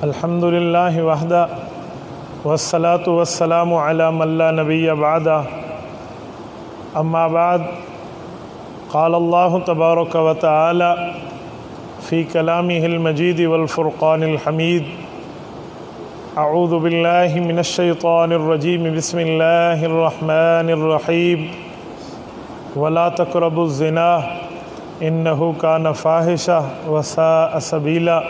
الحمدللہ وحدہ والصلاة والسلام علی من لا نبی بعدہ اما بعد قال اللہ تبارک و تعالی فی کلامہ المجید والفرقان الحمید اعوذ باللہ من الشیطان الرجیم بسم اللہ الرحمن الرحیم ولا تقربوا الزنا انہ کان فاحشہ وساء سبیلا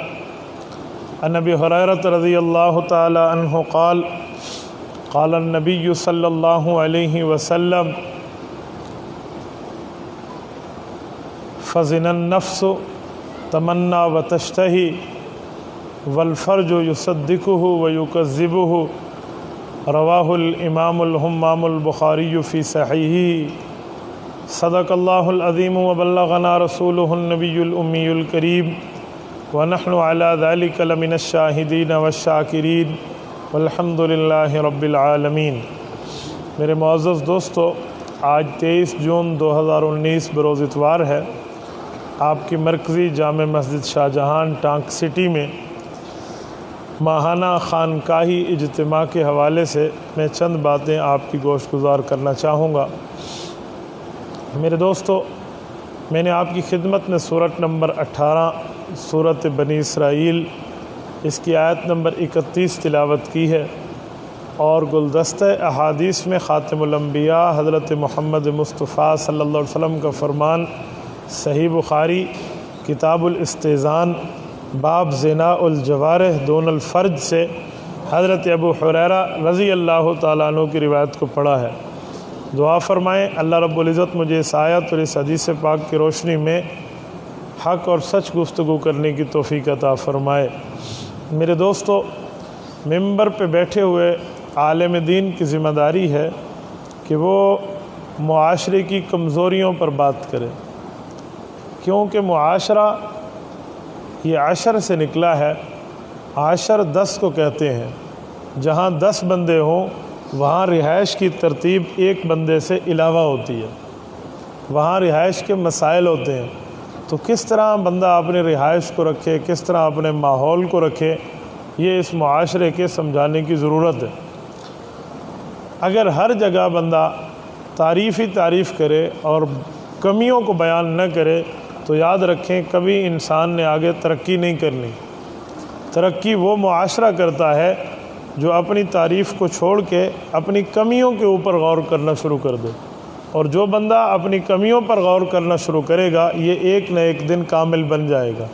عن ابی ہریرہ رضی اللہ تعالی عنہ قال قال النبی صلی اللہ علیہ وسلم فزن النفس تمنا وتشتہی والفرج یصدقہ ویکذبہ رواہ الامام الہمام البخاری فی صحیحہ صدق اللہ العظیم وبلغنا رسولہ النبی الامی الکریم ونحن على ذلك لمن الشاہدین والشاکرین والحمد للہ رب العالمین۔ میرے معزز دوستو، آج 23 جون 2019 بروز اتوار ہے۔ آپ کی مرکزی جامع مسجد شاہ جہان ٹانک سٹی میں ماہانہ خانقاہی اجتماع کے حوالے سے میں چند باتیں آپ کی گوش گزار کرنا چاہوں گا۔ میرے دوستو، میں نے آپ کی خدمت میں سورت نمبر 18 سورت بنی اسرائیل اس کی آیت نمبر 31 تلاوت کی ہے، اور گلدستہ احادیث میں خاتم الانبیاء حضرت محمد مصطفیٰ صلی اللہ علیہ وسلم کا فرمان صحیح بخاری کتاب الاستئذان باب زنا الجوارح دون الفرج سے حضرت ابو ہریرہ رضی اللہ تعالیٰ عنہ کی روایت کو پڑھا ہے۔ دعا فرمائیں اللہ رب العزت مجھے اس آیت اور اس حدیث پاک کی روشنی میں حق اور سچ گفتگو کرنے کی توفیق عطا فرمائے۔ میرے دوستو، ممبر پہ بیٹھے ہوئے عالم دین کی ذمہ داری ہے کہ وہ معاشرے کی کمزوریوں پر بات کرے، کیونکہ معاشرہ یہ عشر سے نکلا ہے۔ عشر 10 کو کہتے ہیں۔ جہاں 10 بندے ہوں وہاں رہائش کی ترتیب ایک بندے سے علاوہ ہوتی ہے، وہاں رہائش کے مسائل ہوتے ہیں۔ تو کس طرح بندہ اپنے رہائش کو رکھے، کس طرح اپنے ماحول کو رکھے، یہ اس معاشرے کے سمجھانے کی ضرورت ہے۔ اگر ہر جگہ بندہ تعریف ہی تعریف کرے اور کمیوں کو بیان نہ کرے تو یاد رکھیں کبھی انسان نے آگے ترقی نہیں کرنی۔ ترقی وہ معاشرہ کرتا ہے جو اپنی تعریف کو چھوڑ کے اپنی کمیوں کے اوپر غور کرنا شروع کر دے، اور جو بندہ اپنی کمیوں پر غور کرنا شروع کرے گا یہ ایک نہ ایک دن کامل بن جائے گا۔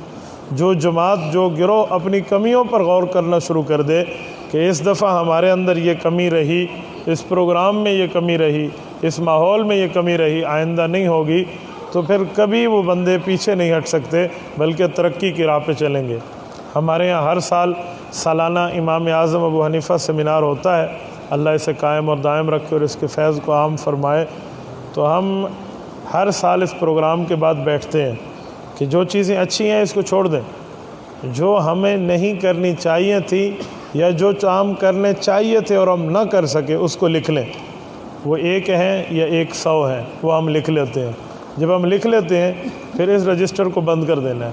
جو جماعت، جو گروہ اپنی کمیوں پر غور کرنا شروع کر دے کہ اس دفعہ ہمارے اندر یہ کمی رہی، اس پروگرام میں یہ کمی رہی، اس ماحول میں یہ کمی رہی، آئندہ نہیں ہوگی، تو پھر کبھی وہ بندے پیچھے نہیں ہٹ سکتے بلکہ ترقی کی راہ پہ چلیں گے۔ ہمارے یہاں ہر سال سالانہ امام اعظم ابو حنیفہ سیمینار ہوتا ہے، اللہ اسے قائم اور دائم رکھے اور اس کے فیض کو عام فرمائے۔ تو ہم ہر سال اس پروگرام کے بعد بیٹھتے ہیں کہ جو چیزیں اچھی ہیں اس کو چھوڑ دیں، جو ہمیں نہیں کرنی چاہیے تھی یا جو ہم کرنے چاہیے تھے اور ہم نہ کر سکے اس کو لکھ لیں۔ وہ 1 ہیں یا 100 ہیں، وہ ہم لکھ لیتے ہیں۔ جب ہم لکھ لیتے ہیں پھر اس رجسٹر کو بند کر دینا ہے،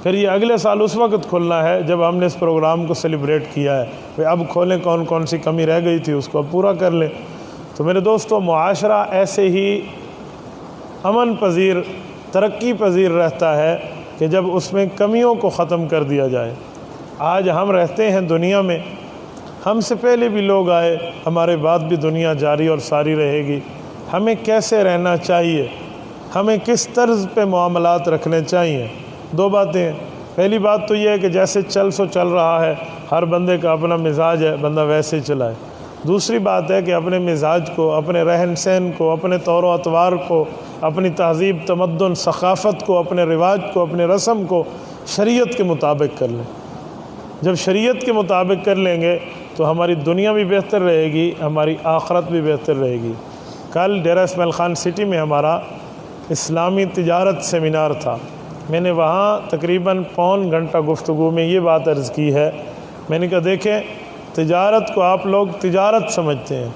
پھر یہ اگلے سال اس وقت کھلنا ہے جب ہم نے اس پروگرام کو سیلیبریٹ کیا ہے۔ اب کھولیں کون کون سی کمی رہ گئی تھی اس کو اب پورا کر لیں۔ تو میرے دوستو، معاشرہ ایسے ہی امن پذیر، ترقی پذیر رہتا ہے کہ جب اس میں کمیوں کو ختم کر دیا جائے۔ آج ہم رہتے ہیں دنیا میں، ہم سے پہلے بھی لوگ آئے، ہمارے بعد بھی دنیا جاری اور ساری رہے گی۔ ہمیں کیسے رہنا چاہیے، ہمیں کس طرز پہ معاملات رکھنے چاہیے؟ 2 باتیں ہیں۔ پہلی بات تو یہ ہے کہ جیسے چل سو چل رہا ہے، ہر بندے کا اپنا مزاج ہے، بندہ ویسے چلائے۔ دوسری بات ہے کہ اپنے مزاج کو، اپنے رہن سہن کو، اپنے طور و اطوار کو، اپنی تہذیب، تمدن، ثقافت کو، اپنے رواج کو، اپنے رسم کو شریعت کے مطابق کر لیں۔ جب شریعت کے مطابق کر لیں گے تو ہماری دنیا بھی بہتر رہے گی، ہماری آخرت بھی بہتر رہے گی۔ کل ڈیرہ اسماعیل خان سٹی میں ہمارا اسلامی تجارت سیمینار تھا۔ میں نے وہاں تقریباً پون گھنٹہ گفتگو میں یہ بات عرض کی ہے، میں نے کہا دیکھیں تجارت کو آپ لوگ تجارت سمجھتے ہیں،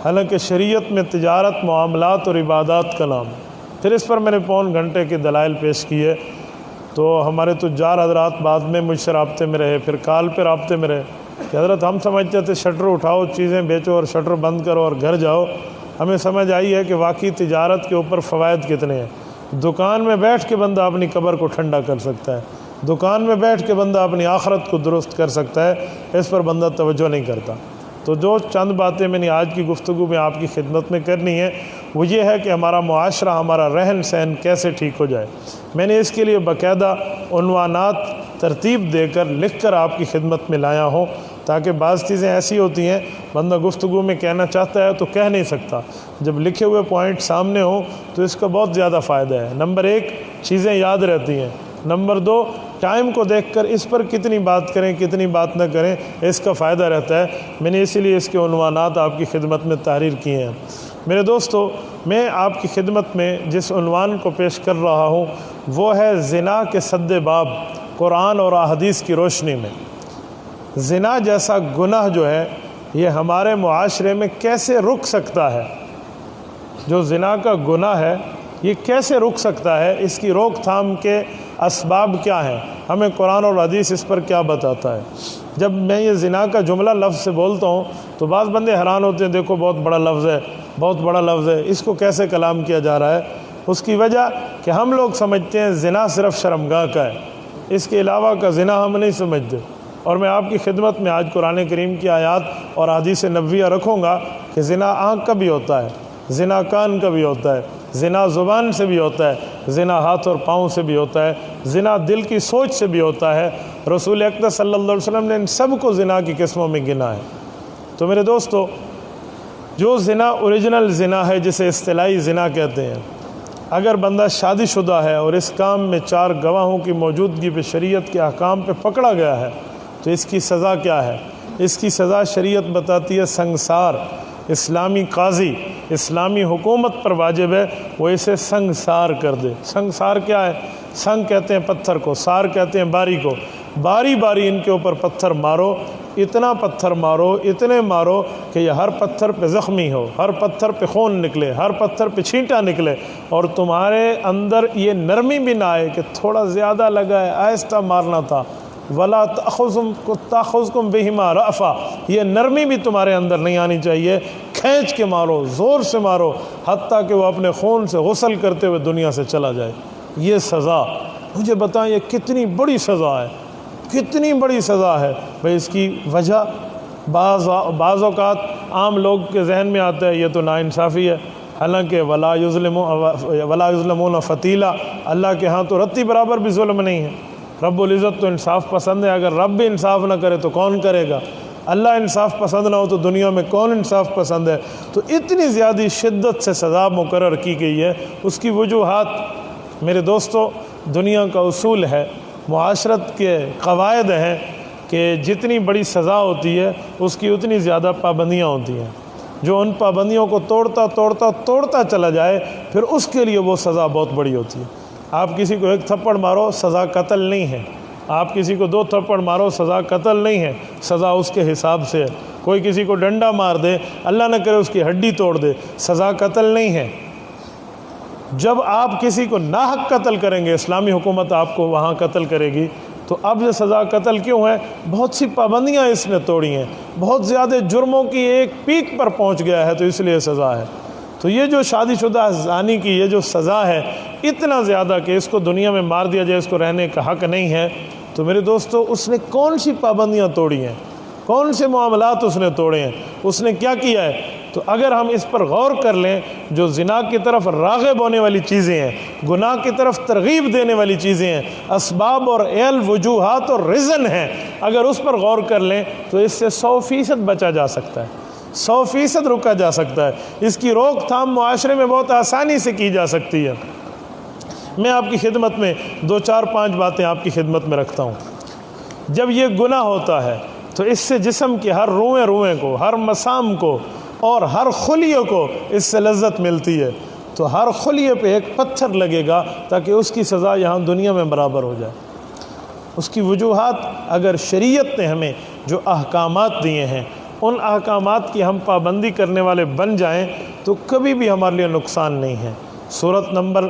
حالانکہ شریعت میں تجارت معاملات اور عبادات کا نام ہے۔ پھر اس پر میں نے پون گھنٹے کے دلائل پیش کیے تو ہمارے تجار حضرات بعد میں مجھ سے رابطے میں رہے، پھر کال پہ رابطے میں رہے کہ حضرت ہم سمجھتے تھے شٹر اٹھاؤ، چیزیں بیچو اور شٹر بند کرو اور گھر جاؤ، ہمیں سمجھ آئی ہے کہ واقعی تجارت کے اوپر فوائد کتنے ہیں۔ دکان میں بیٹھ کے بندہ اپنی قبر کو ٹھنڈا کر سکتا ہے، دکان میں بیٹھ کے بندہ اپنی آخرت کو درست کر سکتا ہے، اس پر بندہ توجہ نہیں کرتا۔ تو جو چند باتیں میں نے آج کی گفتگو میں آپ کی خدمت میں کرنی ہے وہ یہ ہے کہ ہمارا معاشرہ، ہمارا رہن سہن کیسے ٹھیک ہو جائے۔ میں نے اس کے لیے باقاعدہ عنوانات ترتیب دے کر لکھ کر آپ کی خدمت میں لایا ہوں، تاکہ بعض چیزیں ایسی ہوتی ہیں بندہ گفتگو میں کہنا چاہتا ہے تو کہہ نہیں سکتا، جب لکھے ہوئے پوائنٹ سامنے ہوں تو اس کا بہت زیادہ فائدہ ہے۔ نمبر 1 چیزیں یاد رہتی ہیں، نمبر 2 ٹائم کو دیکھ کر اس پر کتنی بات کریں کتنی بات نہ کریں اس کا فائدہ رہتا ہے۔ میں نے اسی لیے اس کے عنوانات آپ کی خدمت میں تحریر کیے ہیں۔ میرے دوستو، میں آپ کی خدمت میں جس عنوان کو پیش کر رہا ہوں وہ ہے زنا کے سد باب، قرآن اور احادیث کی روشنی میں۔ زنا جیسا گناہ جو ہے یہ ہمارے معاشرے میں کیسے رک سکتا ہے؟ جو زنا کا گناہ ہے یہ کیسے رک سکتا ہے؟ اس کی روک تھام کے اسباب کیا ہیں؟ ہمیں قرآن اور حدیث اس پر کیا بتاتا ہے؟ جب میں یہ زنا کا جملہ لفظ سے بولتا ہوں تو بعض بندے حیران ہوتے ہیں، دیکھو بہت بڑا لفظ ہے، بہت بڑا لفظ ہے، اس کو کیسے کلام کیا جا رہا ہے؟ اس کی وجہ کہ ہم لوگ سمجھتے ہیں زنا صرف شرمگاہ کا ہے، اس کے علاوہ کا زنا ہم نہیں سمجھتے۔ اور میں آپ کی خدمت میں آج قرآن کریم کی آیات اور احادیث نبویہ رکھوں گا کہ زنا آنکھ کا بھی ہوتا ہے، زنا کان کا بھی ہوتا ہے، زنا زبان سے بھی ہوتا ہے، زنا ہاتھ اور پاؤں سے بھی ہوتا ہے، زنا دل کی سوچ سے بھی ہوتا ہے۔ رسول اکرم صلی اللہ علیہ وسلم نے ان سب کو زنا کی قسموں میں گنا ہے۔ تو میرے دوستو، جو زنا اوریجنل زنا ہے جسے اصطلاحی زنا کہتے ہیں، اگر بندہ شادی شدہ ہے اور اس کام میں 4 گواہوں کی موجودگی پہ شریعت کے احکام پہ پکڑا گیا ہے تو اس کی سزا کیا ہے؟ اس کی سزا شریعت بتاتی ہے سنگسار۔ اسلامی قاضی، اسلامی حکومت پر واجب ہے وہ اسے سنگسار کر دے۔ سنگسار کیا ہے؟ سنگ کہتے ہیں پتھر کو، سار کہتے ہیں باری کو۔ باری باری ان کے اوپر پتھر مارو، اتنا پتھر مارو، اتنے مارو کہ یہ ہر پتھر پہ زخمی ہو، ہر پتھر پہ خون نکلے، ہر پتھر پہ چھینٹا نکلے، اور تمہارے اندر یہ نرمی بھی نہ آئے کہ تھوڑا زیادہ لگا ہے، آہستہ مارنا تھا۔ وَلَا تَأْخُذْكُمْ بِهِمَا رَأْفَةٌ، یہ نرمی بھی تمہارے اندر نہیں آنی چاہیے، کھینچ کے مارو، زور سے مارو، حتیٰ کہ وہ اپنے خون سے غسل کرتے ہوئے دنیا سے چلا جائے۔ یہ سزا، مجھے بتائیں یہ کتنی بڑی سزا ہے، کتنی بڑی سزا ہے۔ بھئی اس کی وجہ بعض اوقات عام لوگ کے ذہن میں آتا ہے یہ تو ناانصافی ہے، حالانکہ وَلَا يُظْلَمُونَ فَتِيلًا، اللہ کے ہاں تو رتی برابر بھی ظلم نہیں ہے۔ رب العزت تو انصاف پسند ہے، اگر رب بھی انصاف نہ کرے تو کون کرے گا؟ اللہ انصاف پسند نہ ہو تو دنیا میں کون انصاف پسند ہے؟ تو اتنی زیادہ شدت سے سزا مقرر کی گئی ہے۔ اس کی وجوہات میرے دوستو دنیا کا اصول ہے، معاشرت کے قواعد ہیں کہ جتنی بڑی سزا ہوتی ہے اس کی اتنی زیادہ پابندیاں ہوتی ہیں۔ جو ان پابندیوں کو توڑتا چلا جائے پھر اس کے لیے وہ سزا بہت بڑی ہوتی ہے۔ آپ کسی کو 1 تھپڑ مارو، سزا قتل نہیں ہے۔ آپ کسی کو 2 تھپڑ مارو، سزا قتل نہیں ہے، سزا اس کے حساب سے ہے۔ کوئی کسی کو ڈنڈا مار دے، اللہ نہ کرے اس کی ہڈی توڑ دے، سزا قتل نہیں ہے۔ جب آپ کسی کو ناحق قتل کریں گے، اسلامی حکومت آپ کو وہاں قتل کرے گی، تو اب یہ سزا قتل کیوں ہے؟ بہت سی پابندیاں اس نے توڑی ہیں، بہت زیادہ جرموں کی ایک پیک پر پہنچ گیا ہے، تو اس لیے سزا ہے۔ تو یہ جو شادی شدہ زانی کی یہ جو سزا ہے اتنا زیادہ کہ اس کو دنیا میں مار دیا جائے، اس کو رہنے کا حق نہیں ہے، تو میرے دوستو اس نے کون سی پابندیاں توڑی ہیں، کون سے معاملات اس نے توڑے ہیں، اس نے کیا کیا ہے؟ تو اگر ہم اس پر غور کر لیں، جو زنا کی طرف راغب ہونے والی چیزیں ہیں، گناہ کی طرف ترغیب دینے والی چیزیں ہیں، اسباب اور عیل، وجوہات اور ریزن ہیں، اگر اس پر غور کر لیں تو اس سے 100% بچا جا سکتا ہے، 100% رکا جا سکتا ہے۔ اس کی روک تھام معاشرے میں بہت آسانی سے کی جا سکتی ہے۔ میں آپ کی خدمت میں 2 4 5 باتیں آپ کی خدمت میں رکھتا ہوں۔ جب یہ گناہ ہوتا ہے تو اس سے جسم کے ہر روئیں کو، ہر مسام کو اور ہر خلیے کو اس سے لذت ملتی ہے، تو ہر خلیے پہ ایک پتھر لگے گا تاکہ اس کی سزا یہاں دنیا میں برابر ہو جائے۔ اس کی وجوہات، اگر شریعت نے ہمیں جو احکامات دیے ہیں ان احکامات کی ہم پابندی کرنے والے بن جائیں تو کبھی بھی ہمارے لیے نقصان نہیں ہے۔ سورۃ نمبر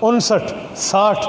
59, 60।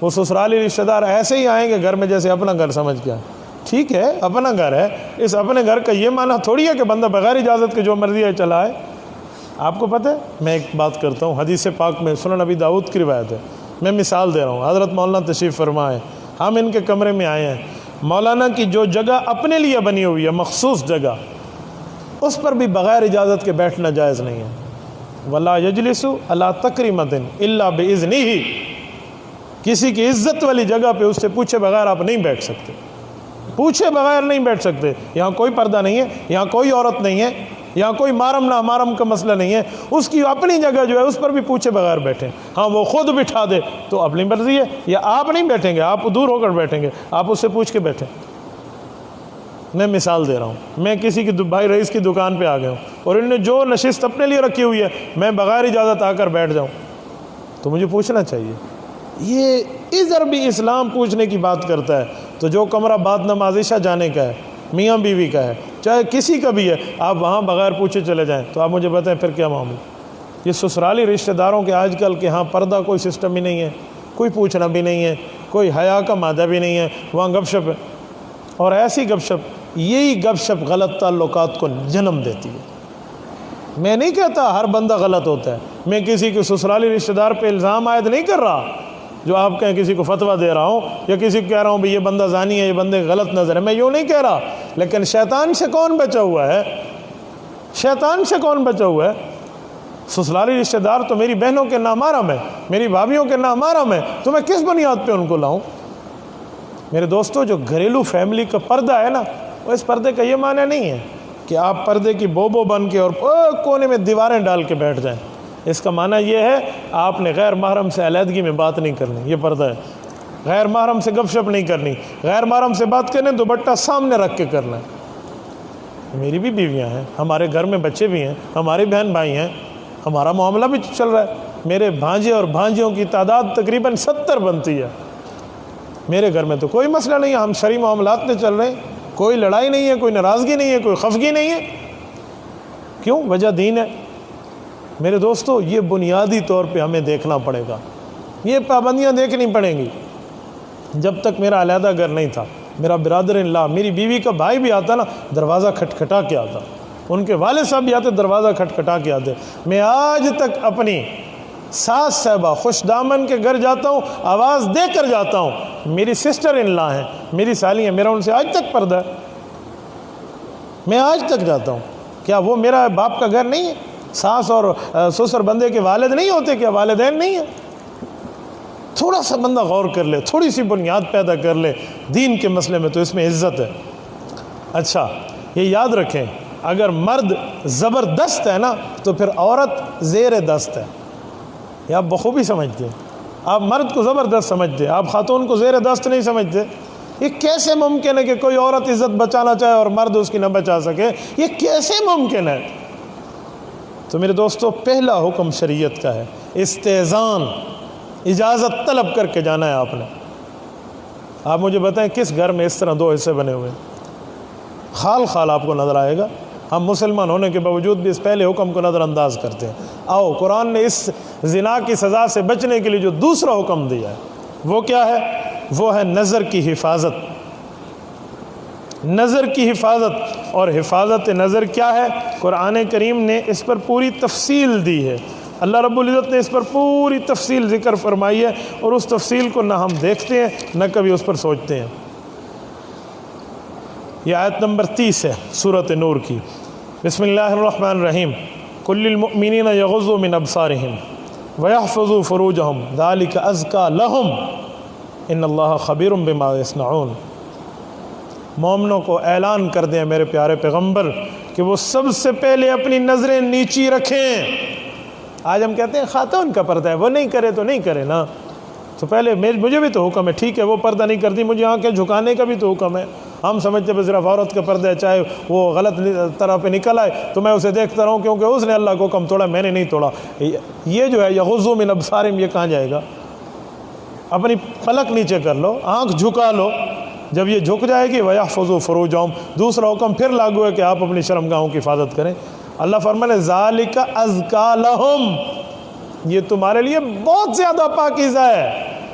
وہ سسرالی رشتہ دار ایسے ہی آئیں گے گھر میں جیسے اپنا گھر سمجھ کے آئیں. ٹھیک ہے اپنا گھر ہے, اس اپنے گھر کا یہ معنی تھوڑی ہے کہ بندہ بغیر اجازت کے جو مرضی ہے چلا آئے. آپ کو پتہ ہے میں ایک بات کرتا ہوں, حدیث پاک میں سنن نبی داؤد کی روایت ہے, میں مثال دے رہا ہوں. حضرت مولانا تشریف فرما ہے, ہم ان کے کمرے میں آئے ہیں. مولانا کی جو جگہ اپنے لیے بنی ہوئی ہے, مخصوص جگہ, اس پر بھی بغیر اجازت کے بیٹھنا جائز نہیں ہے. وَلَا يَجْلِسُ عَلَىٰ تَكْرِمَةٍ إِلَّا بِإِذْنِهِ, کسی کی عزت والی جگہ پہ اس سے پوچھے بغیر آپ نہیں بیٹھ سکتے, پوچھے بغیر نہیں بیٹھ سکتے. یہاں کوئی پردہ نہیں ہے, یہاں کوئی عورت نہیں ہے, یہاں کوئی محرم نہ محرم کا مسئلہ نہیں ہے. اس کی اپنی جگہ جو ہے اس پر بھی پوچھے بغیر بیٹھیں. ہاں وہ خود بٹھا دے تو اپنی مرضی ہے, یا آپ نہیں بیٹھیں گے, آپ دور ہو کر بیٹھیں گے, آپ اس سے پوچھ کے بیٹھیں. میں مثال دے رہا ہوں, میں کسی کی بھائی رئیس کی دکان پہ آ گیا ہوں اور انہوں نے جو نشست اپنے لیے رکھی ہوئی ہے میں بغیر اجازت آ کر بیٹھ جاؤں تو مجھے پوچھنا چاہیے. یہ ادھر بھی اسلام پوچھنے کی بات کرتا ہے. تو جو کمرہ بعد نمازشہ جانے کا ہے, میاں بیوی کا ہے, چاہے کسی کا بھی ہے, آپ وہاں بغیر پوچھے چلے جائیں تو آپ مجھے بتائیں پھر کیا معاملہ. یہ سسرالی رشتہ داروں کے آج کل کے ہاں پردہ کوئی سسٹم ہی نہیں ہے, کوئی پوچھنا بھی نہیں ہے, کوئی حیا کا مادہ بھی نہیں ہے, وہاں گپ شپ ہے. اور ایسی گپ شپ, یہی گپ شپ غلط تعلقات کو جنم دیتی ہے. میں نہیں کہتا ہر بندہ غلط ہوتا ہے, میں کسی کے سسرالی رشتہ دار پہ الزام عائد نہیں کر رہا جو آپ کہیں کسی کو فتویٰ دے رہا ہوں یا کسی کو کہہ رہا ہوں بھی یہ بندہ زانی ہے, یہ بندے غلط نظر ہے, میں یوں نہیں کہہ رہا. لیکن شیطان سے کون بچا ہوا ہے, شیطان سے کون بچا ہوا ہے؟ سسرالی رشتہ دار تو میری بہنوں کے نامحرم ہے, میری بھابھیوں کے نامحرم ہے, تو میں کس بنیاد پہ ان کو لاؤں؟ میرے دوستو, جو گھریلو فیملی کا پردہ ہے نا, وہ اس پردے کا یہ معنی نہیں ہے کہ آپ پردے کی بوبو بن کے اور کونے میں دیواریں ڈال کے بیٹھ جائیں. اس کا معنی یہ ہے آپ نے غیر محرم سے علیحدگی میں بات نہیں کرنی, یہ پردہ ہے. غیر محرم سے گپ شپ نہیں کرنی, غیر محرم سے بات کرنے دوپٹہ سامنے رکھ کے کرنا ہے. میری بھی بیویاں ہیں, ہمارے گھر میں بچے بھی ہیں, ہمارے بہن بھائی ہیں, ہمارا معاملہ بھی چل رہا ہے. میرے بھانجے اور بھانجیوں کی تعداد تقریباً 70 بنتی ہے. میرے گھر میں تو کوئی مسئلہ نہیں ہے, ہم شرعی معاملات میں چل رہے ہیں, کوئی لڑائی نہیں ہے, کوئی ناراضگی نہیں ہے, کوئی خفگی نہیں ہے. کیوں؟ وجہ دین ہے. میرے دوستو, یہ بنیادی طور پہ ہمیں دیکھنا پڑے گا, یہ پابندیاں دیکھنی پڑیں گی. جب تک میرا علیحدہ گھر نہیں تھا, میرا برادر اللہ, میری بیوی کا بھائی بھی آتا نا, دروازہ کھٹکھٹا کے آتا, ان کے والد صاحب بھی آتے, دروازہ کھٹکھٹا کے آتے. میں آج تک اپنی ساس صاحبہ خوش دامن کے گھر جاتا ہوں, آواز دے کر جاتا ہوں. میری سسٹر ان لا ہیں, میری سالی ہیں, میرا ان سے آج تک پردہ ہے, میں آج تک جاتا ہوں. کیا وہ میرا باپ کا گھر نہیں ہے؟ ساس اور سسر بندے کے والد نہیں ہوتے کیا؟ والدین نہیں ہیں؟ تھوڑا سا بندہ غور کر لے, تھوڑی سی بنیاد پیدا کر لے دین کے مسئلے میں, تو اس میں عزت ہے. اچھا یہ یاد رکھیں, اگر مرد زبردست ہے نا تو پھر عورت زیر دست ہے. یہ آپ بخوبی سمجھتے ہیں, آپ مرد کو زبردست سمجھتے ہیں, آپ خاتون کو زیر دست نہیں سمجھتے. یہ کیسے ممکن ہے کہ کوئی عورت عزت بچانا چاہے اور مرد اس کی نہ بچا سکے؟ یہ کیسے ممکن ہے؟ تو میرے دوستو, پہلا حکم شریعت کا ہے استئذان, اجازت طلب کر کے جانا ہے آپ نے. آپ مجھے بتائیں کس گھر میں اس طرح 2 حصے بنے ہوئے ہیں؟ خال خال آپ کو نظر آئے گا. ہم مسلمان ہونے کے باوجود بھی اس پہلے حکم کو نظر انداز کرتے ہیں. آؤ, قرآن نے اس زنا کی سزا سے بچنے کے لیے جو دوسرا حکم دیا ہے وہ کیا ہے؟ وہ ہے نظر کی حفاظت. نظر کی حفاظت. اور حفاظت نظر کیا ہے؟ قرآن کریم نے اس پر پوری تفصیل دی ہے. اللہ رب العزت نے اس پر پوری تفصیل ذکر فرمائی ہے, اور اس تفصیل کو نہ ہم دیکھتے ہیں نہ کبھی اس پر سوچتے ہیں. یہ آیت نمبر 30 ہے سورۃ نور کی. بسم اللہ الرحمن الرحیم. کل للمؤمنین یغضوا من ابصارہم ویحفظوا فروجہم ذلک ازکی لہم ان اللہ خبیر بما یصنعون. مومنوں کو اعلان کر دیں میرے پیارے پیغمبر کہ وہ سب سے پہلے اپنی نظریں نیچی رکھیں. آج ہم کہتے ہیں خاتون کا پردہ ہے, وہ نہیں کرے تو نہیں کرے نا, تو پہلے مجھے بھی تو حکم ہے. ٹھیک ہے وہ پردہ نہیں کرتی, مجھے آنکھیں جھکانے کا بھی تو حکم ہے. ہم سمجھتے ہیں صرف عورت کا پردہ ہے, چاہے وہ غلط طرح پہ نکل آئے تو میں اسے دیکھتا رہوں کیونکہ اس نے اللہ کو حکم توڑا, میں نے نہیں توڑا. یہ جو ہے یغضوا من ابصارہم, یہ کہاں جائے گا؟ اپنی پلک نیچے کر لو, آنکھ جھکا لو. جب یہ جھک جائے گی وَيَحْفَظُوا فُرُوجَهُمْ, دوسرا حکم پھر لاگو ہے کہ آپ اپنی شرمگاہوں کی حفاظت کریں. اللہ فرمانے ذَلِكَ أَزْكَى لَهُمْ, یہ تمہارے لیے بہت زیادہ پاکیزہ ہے.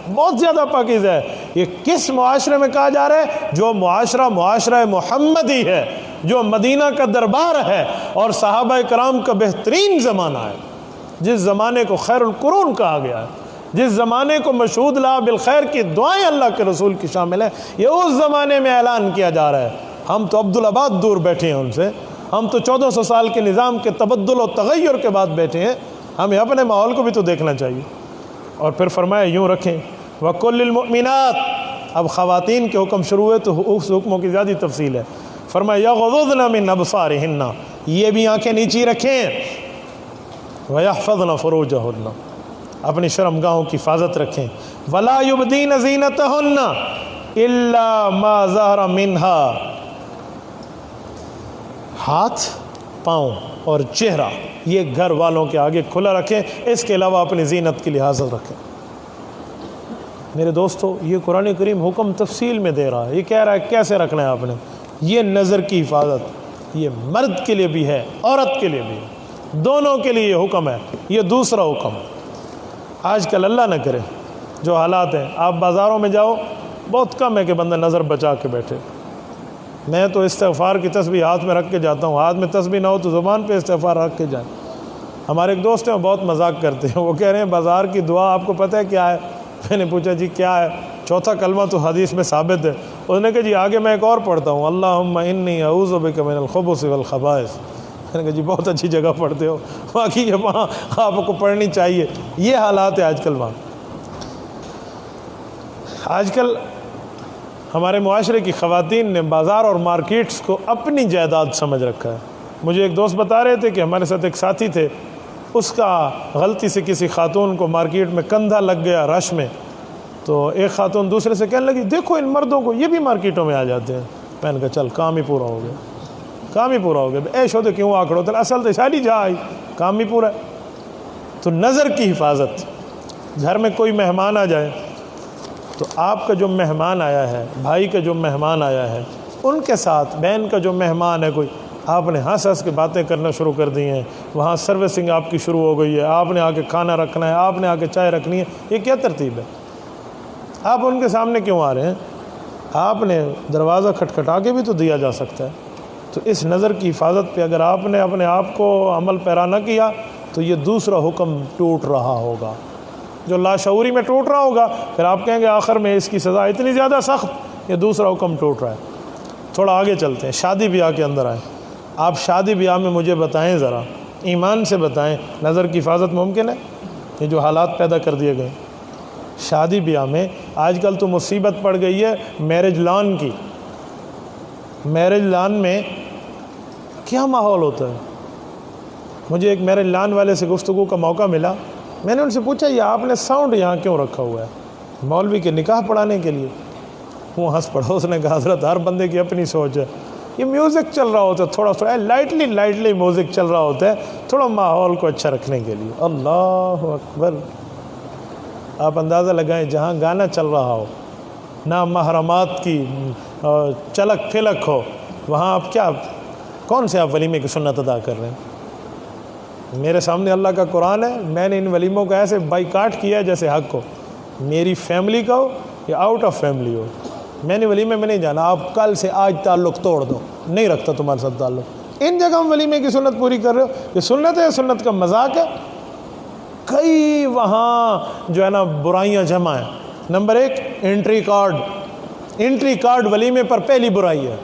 بہت زیادہ پاکیزہ ہے۔ یہ کس معاشرے میں کہا جا رہا ہے؟ جو معاشرہ محمدی ہے، جو مدینہ کا دربار ہے اور صحابہ کرام کا بہترین زمانہ ہے، جس زمانے کو خیر القرون کہا گیا ہے، جس زمانے کو مشہود لا بالخیر کی دعائیں اللہ کے رسول کی شامل ہیں، یہ اس زمانے میں اعلان کیا جا رہا ہے۔ ہم تو عبدالآباد دور بیٹھے ہیں ان سے، ہم تو 1400 سال کے نظام کے تبدل و تغیر کے بعد بیٹھے ہیں، ہمیں اپنے ماحول کو بھی تو دیکھنا چاہیے۔ اور پھر فرمایا یوں رکھیں وَقُلْ لِلْمُؤْمِنَاتِ، اب خواتین کے حکم شروع ہوئے تو اس حکموں کی زیادہ تفصیل ہے۔ فرمایا یغضضن من ابصارہن، یہ بھی آنکھیں نیچی رکھیں، وَيَحْفَظْنَ فُرُوجَهُنَّ، اپنی شرمگاہوں کی حفاظت رکھیں، وَلَا يُبْدِينَ زِينَتَهُنَّ إِلَّا مَا ظَهَرَ مِنْهَا، ہاتھ، پاؤں اور چہرہ یہ گھر والوں کے آگے کھلا رکھیں، اس کے علاوہ اپنی زینت کی لحاظت رکھیں۔ میرے دوستو، یہ قرآن کریم حکم تفصیل میں دے رہا ہے، یہ کہہ رہا ہے کیسے رکھنا ہے آپ نے۔ یہ نظر کی حفاظت یہ مرد کے لیے بھی ہے، عورت کے لیے بھی ہے، دونوں کے لیے یہ حکم ہے۔ یہ دوسرا حکم ہے۔ آج کل اللہ نہ کرے جو حالات ہیں، آپ بازاروں میں جاؤ، بہت کم ہے کہ بندہ نظر بچا کے بیٹھے۔ میں تو استغفار کی تسبیح ہاتھ میں رکھ کے جاتا ہوں، ہاتھ میں تسبیح نہ ہو تو زبان پہ استغفار رکھ کے جائیں۔ ہمارے ایک دوست ہیں، وہ بہت مذاق کرتے ہیں، وہ کہہ رہے ہیں بازار کی دعا آپ کو پتہ ہے کیا ہے؟ میں نے پوچھا جی کیا ہے؟ چوتھا کلمہ تو حدیث میں ثابت ہے۔ اس نے کہا جی آگے میں ایک اور پڑھتا ہوں، اللہم انی اعوذ بک من الخبث والخبائث۔ میں نے کہا جی بہت اچھی جگہ پڑھتے ہو، باقی یہ وہاں آپ کو پڑھنی چاہیے۔ یہ حالات ہے آج کل وہاں۔ آج کل ہمارے معاشرے کی خواتین نے بازار اور مارکیٹس کو اپنی جائیداد سمجھ رکھا ہے۔ مجھے ایک دوست بتا رہے تھے کہ ہمارے ساتھ ایک ساتھی تھے، اس کا غلطی سے کسی خاتون کو مارکیٹ میں کندھا لگ گیا رش میں، تو ایک خاتون دوسرے سے کہنے لگی دیکھو ان مردوں کو، یہ بھی مارکیٹوں میں آ جاتے ہیں۔ میں نے کہا چل کام ہی پورا ہو گیا، کام ہی پورا ہو گیا، ایش ہوتے کیوں آکڑ ہوتے، اصل تو شادی جا آئی، کام ہی پورا ہے۔ تو نظر کی حفاظت، گھر میں کوئی مہمان آ جائے تو آپ کا جو مہمان آیا ہے، بھائی کا جو مہمان آیا ہے، ان کے ساتھ بہن کا جو مہمان ہے کوئی، آپ نے ہنس ہنس کے باتیں کرنا شروع کر دی ہیں، وہاں سروسنگ آپ کی شروع ہو گئی ہے، آپ نے آ کے کھانا رکھنا ہے، آپ نے آ کے چائے رکھنی ہے، یہ کیا ترتیب ہے؟ آپ ان کے سامنے کیوں آ رہے ہیں؟ آپ نے دروازہ کھٹکھٹا کے بھی تو دیا جا سکتا ہے۔ تو اس نظر کی حفاظت پہ اگر آپ نے اپنے آپ کو عمل پیرا نہ کیا تو یہ دوسرا حکم ٹوٹ رہا ہوگا، جو لاشعوری میں ٹوٹ رہا ہوگا، پھر آپ کہیں گے آخر میں اس کی سزا اتنی زیادہ سخت، یہ دوسرا حکم ٹوٹ رہا ہے۔ تھوڑا آگے چلتے ہیں، شادی بیاہ کے اندر آئیں۔ آپ شادی بیاہ میں مجھے بتائیں ذرا، ایمان سے بتائیں، نظر کی حفاظت ممکن ہے؟ یہ جو حالات پیدا کر دیے گئے شادی بیاہ میں، آج کل تو مصیبت پڑ گئی ہے میرج لان کی۔ میرج لان میں کیا ماحول ہوتا ہے؟ مجھے ایک میرج لان والے سے گفتگو کا موقع ملا، میں نے ان سے پوچھا یہ آپ نے ساؤنڈ یہاں کیوں رکھا ہوا ہے؟ مولوی کے نکاح پڑھانے کے لیے؟ وہ ہنس پڑا، اس نے کہا حضرت ہر بندے کی اپنی سوچ ہے، یہ میوزک چل رہا ہوتا ہے، تھوڑا تھوڑا لائٹلی میوزک چل رہا ہوتا ہے، تھوڑا ماحول کو اچھا رکھنے کے لیے۔ اللہ اکبر! آپ اندازہ لگائیں جہاں گانا چل رہا ہو، نہ محرمات کی چلک پھلک ہو، وہاں آپ کیا، کون سے آپ ولیمے کی سنت ادا کر رہے ہیں؟ میرے سامنے اللہ کا قرآن ہے، میں نے ان ولیموں کو ایسے بائیکاٹ کیا ہے جیسے حق ہو، میری فیملی کا ہو یا آؤٹ آف فیملی ہو، میں نے ولیمے میں نہیں جانا۔ آپ کل سے آج تعلق توڑ دو، نہیں رکھتا تمہارے ساتھ تعلق۔ ان جگہ ہم ولیمے کی سنت پوری کر رہے ہو، یہ سنت ہے، سنت کا مذاق ہے۔ کئی وہاں جو ہے نا برائیاں جمع ہیں۔ نمبر ایک، انٹری کارڈ ولیمے پر پہلی برائی ہے۔